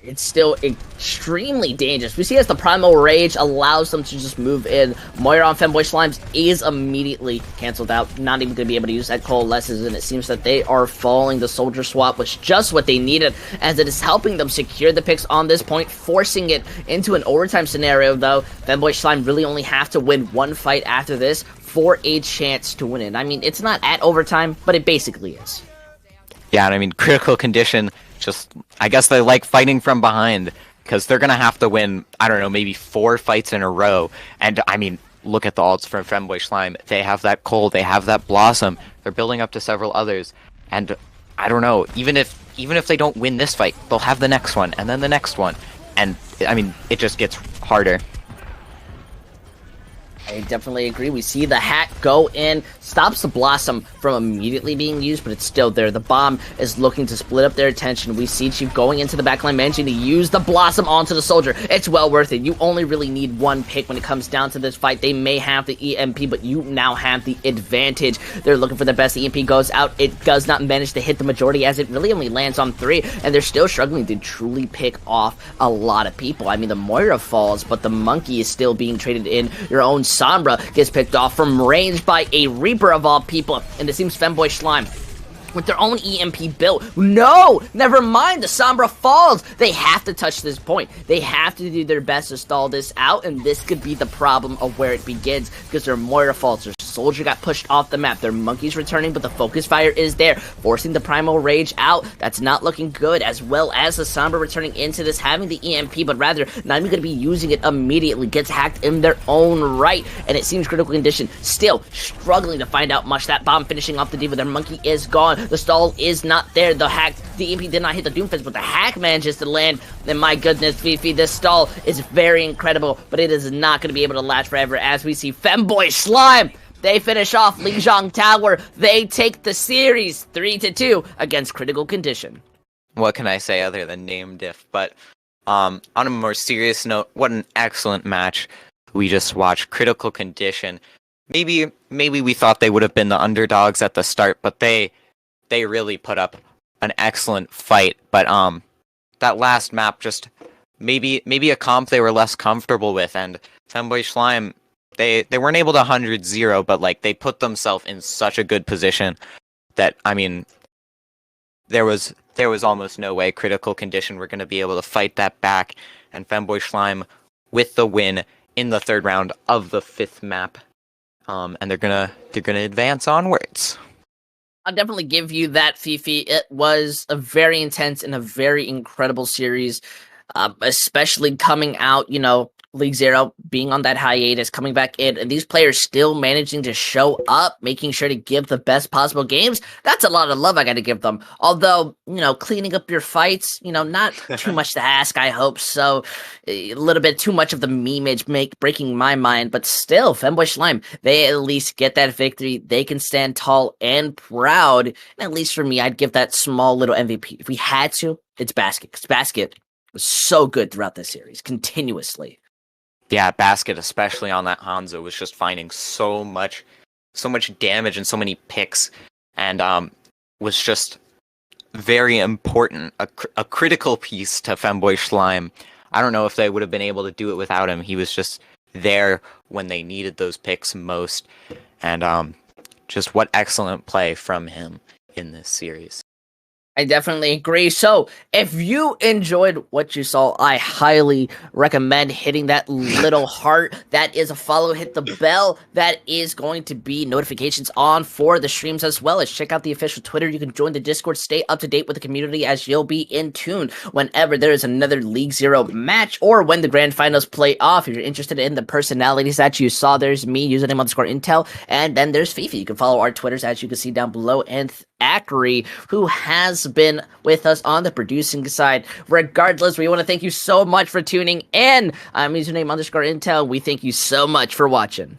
[SPEAKER 1] It's still extremely dangerous. We see as the Primal Rage allows them to just move in. Moira on Femboy Slimes is immediately cancelled out. Not even going to be able to use that Coalescence, and it seems that they are falling. The Soldier swap was just what they needed, as it is helping them secure the picks on this point, forcing it into an overtime scenario, though. Femboy Slime really only have to win one fight after this for a chance to win it. I mean, it's not at overtime, but it basically is.
[SPEAKER 2] Yeah, and I mean, Critical Condition, just, I guess they like fighting from behind, because they're going to have to win, I don't know, maybe 4 fights in a row. And, I mean, look at the ults from Femboy Shlime. They have that Cold, they have that Blossom, they're building up to several others. And, I don't know, even if they don't win this fight, they'll have the next one, and then the next one. And, I mean, it just gets harder.
[SPEAKER 1] I definitely agree. We see the hack go in, stops the Blossom from immediately being used, but it's still there. The bomb is looking to split up their attention. We see Chief going into the backline, managing to use the Blossom onto the Soldier. It's well worth it. You only really need one pick when it comes down to this fight. They may have the EMP, but you now have the advantage. They're looking for the best. The EMP goes out. It does not manage to hit the majority, as it really only lands on 3, and they're still struggling to truly pick off a lot of people. I mean, the Moira falls, but the Monkey is still being traded in. Your own Sombra gets picked off from range by a Reaper of all people, and it seems Femboy Shlime with their own EMP built. No! Never mind, the Sombra falls! They have to touch this point. They have to do their best to stall this out, and this could be the problem of where it begins, because their Moira falls. Their Soldier got pushed off the map. Their Monkey's returning, but the Focus Fire is there, forcing the Primal Rage out. That's not looking good, as well as the Sombra returning into this, having the EMP, but rather not even going to be using it immediately. Gets hacked in their own right, and it seems Critical Condition still struggling to find out much. That bomb finishing off the D.Va. Their Monkey is gone. The stall is not there. The EMP did not hit the Doomfist, but the hack manages to land. And my goodness, Fifi, this stall is very incredible, but it is not going to be able to last forever, as we see Femboy Shlime. They finish off Lijiang Tower. They take the series 3-2 against Critical Condition.
[SPEAKER 2] What can I say other than name diff? But on a more serious note, what an excellent match we just watched. Critical Condition. Maybe we thought they would have been the underdogs at the start, but they really put up an excellent fight. But that last map, just maybe a comp they were less comfortable with, and Femboy Shlime, they weren't able to 100-0, but like they put themselves in such a good position that, I mean, there was almost no way Critical Condition were going to be able to fight that back, and Femboy Shlime with the win in the 3rd round of the 5th map, and they're gonna advance onwards.
[SPEAKER 1] I'll definitely give you that, Fifi. It was a very intense and a very incredible series, especially coming out, League Zero being on that hiatus, coming back in, and these players still managing to show up, making sure to give the best possible games. That's a lot of love I got to give them. Although, cleaning up your fights, not too much to ask, I hope. So a little bit too much of the memeage breaking my mind, but still, Femboy Shlime, they at least get that victory. They can stand tall and proud. And at least for me, I'd give that small little MVP. If we had to, it's Basket, because Basket was so good throughout this series, continuously.
[SPEAKER 2] Yeah, Basket, especially on that Hanzo, was just finding so much damage and so many picks, and was just very important, a critical piece to Femboy Shlime. I don't know if they would have been able to do it without him. He was just there when they needed those picks most, and just what excellent play from him in this series.
[SPEAKER 1] I definitely agree. So, if you enjoyed what you saw, I highly recommend hitting that little heart. That is a follow, hit the bell. That is going to be notifications on for the streams, as well as check out the official Twitter. You can join the Discord, stay up to date with the community, as you'll be in tune whenever there is another League Zero match or when the grand finals play off. If you're interested in the personalities that you saw, there's me, username _Intel, and then there's Fifi. You can follow our Twitters, as you can see down below, and Ackery, who has been with us on the producing side. Regardless, we want to thank you so much for tuning in. I'm username _Intel. We thank you so much for watching.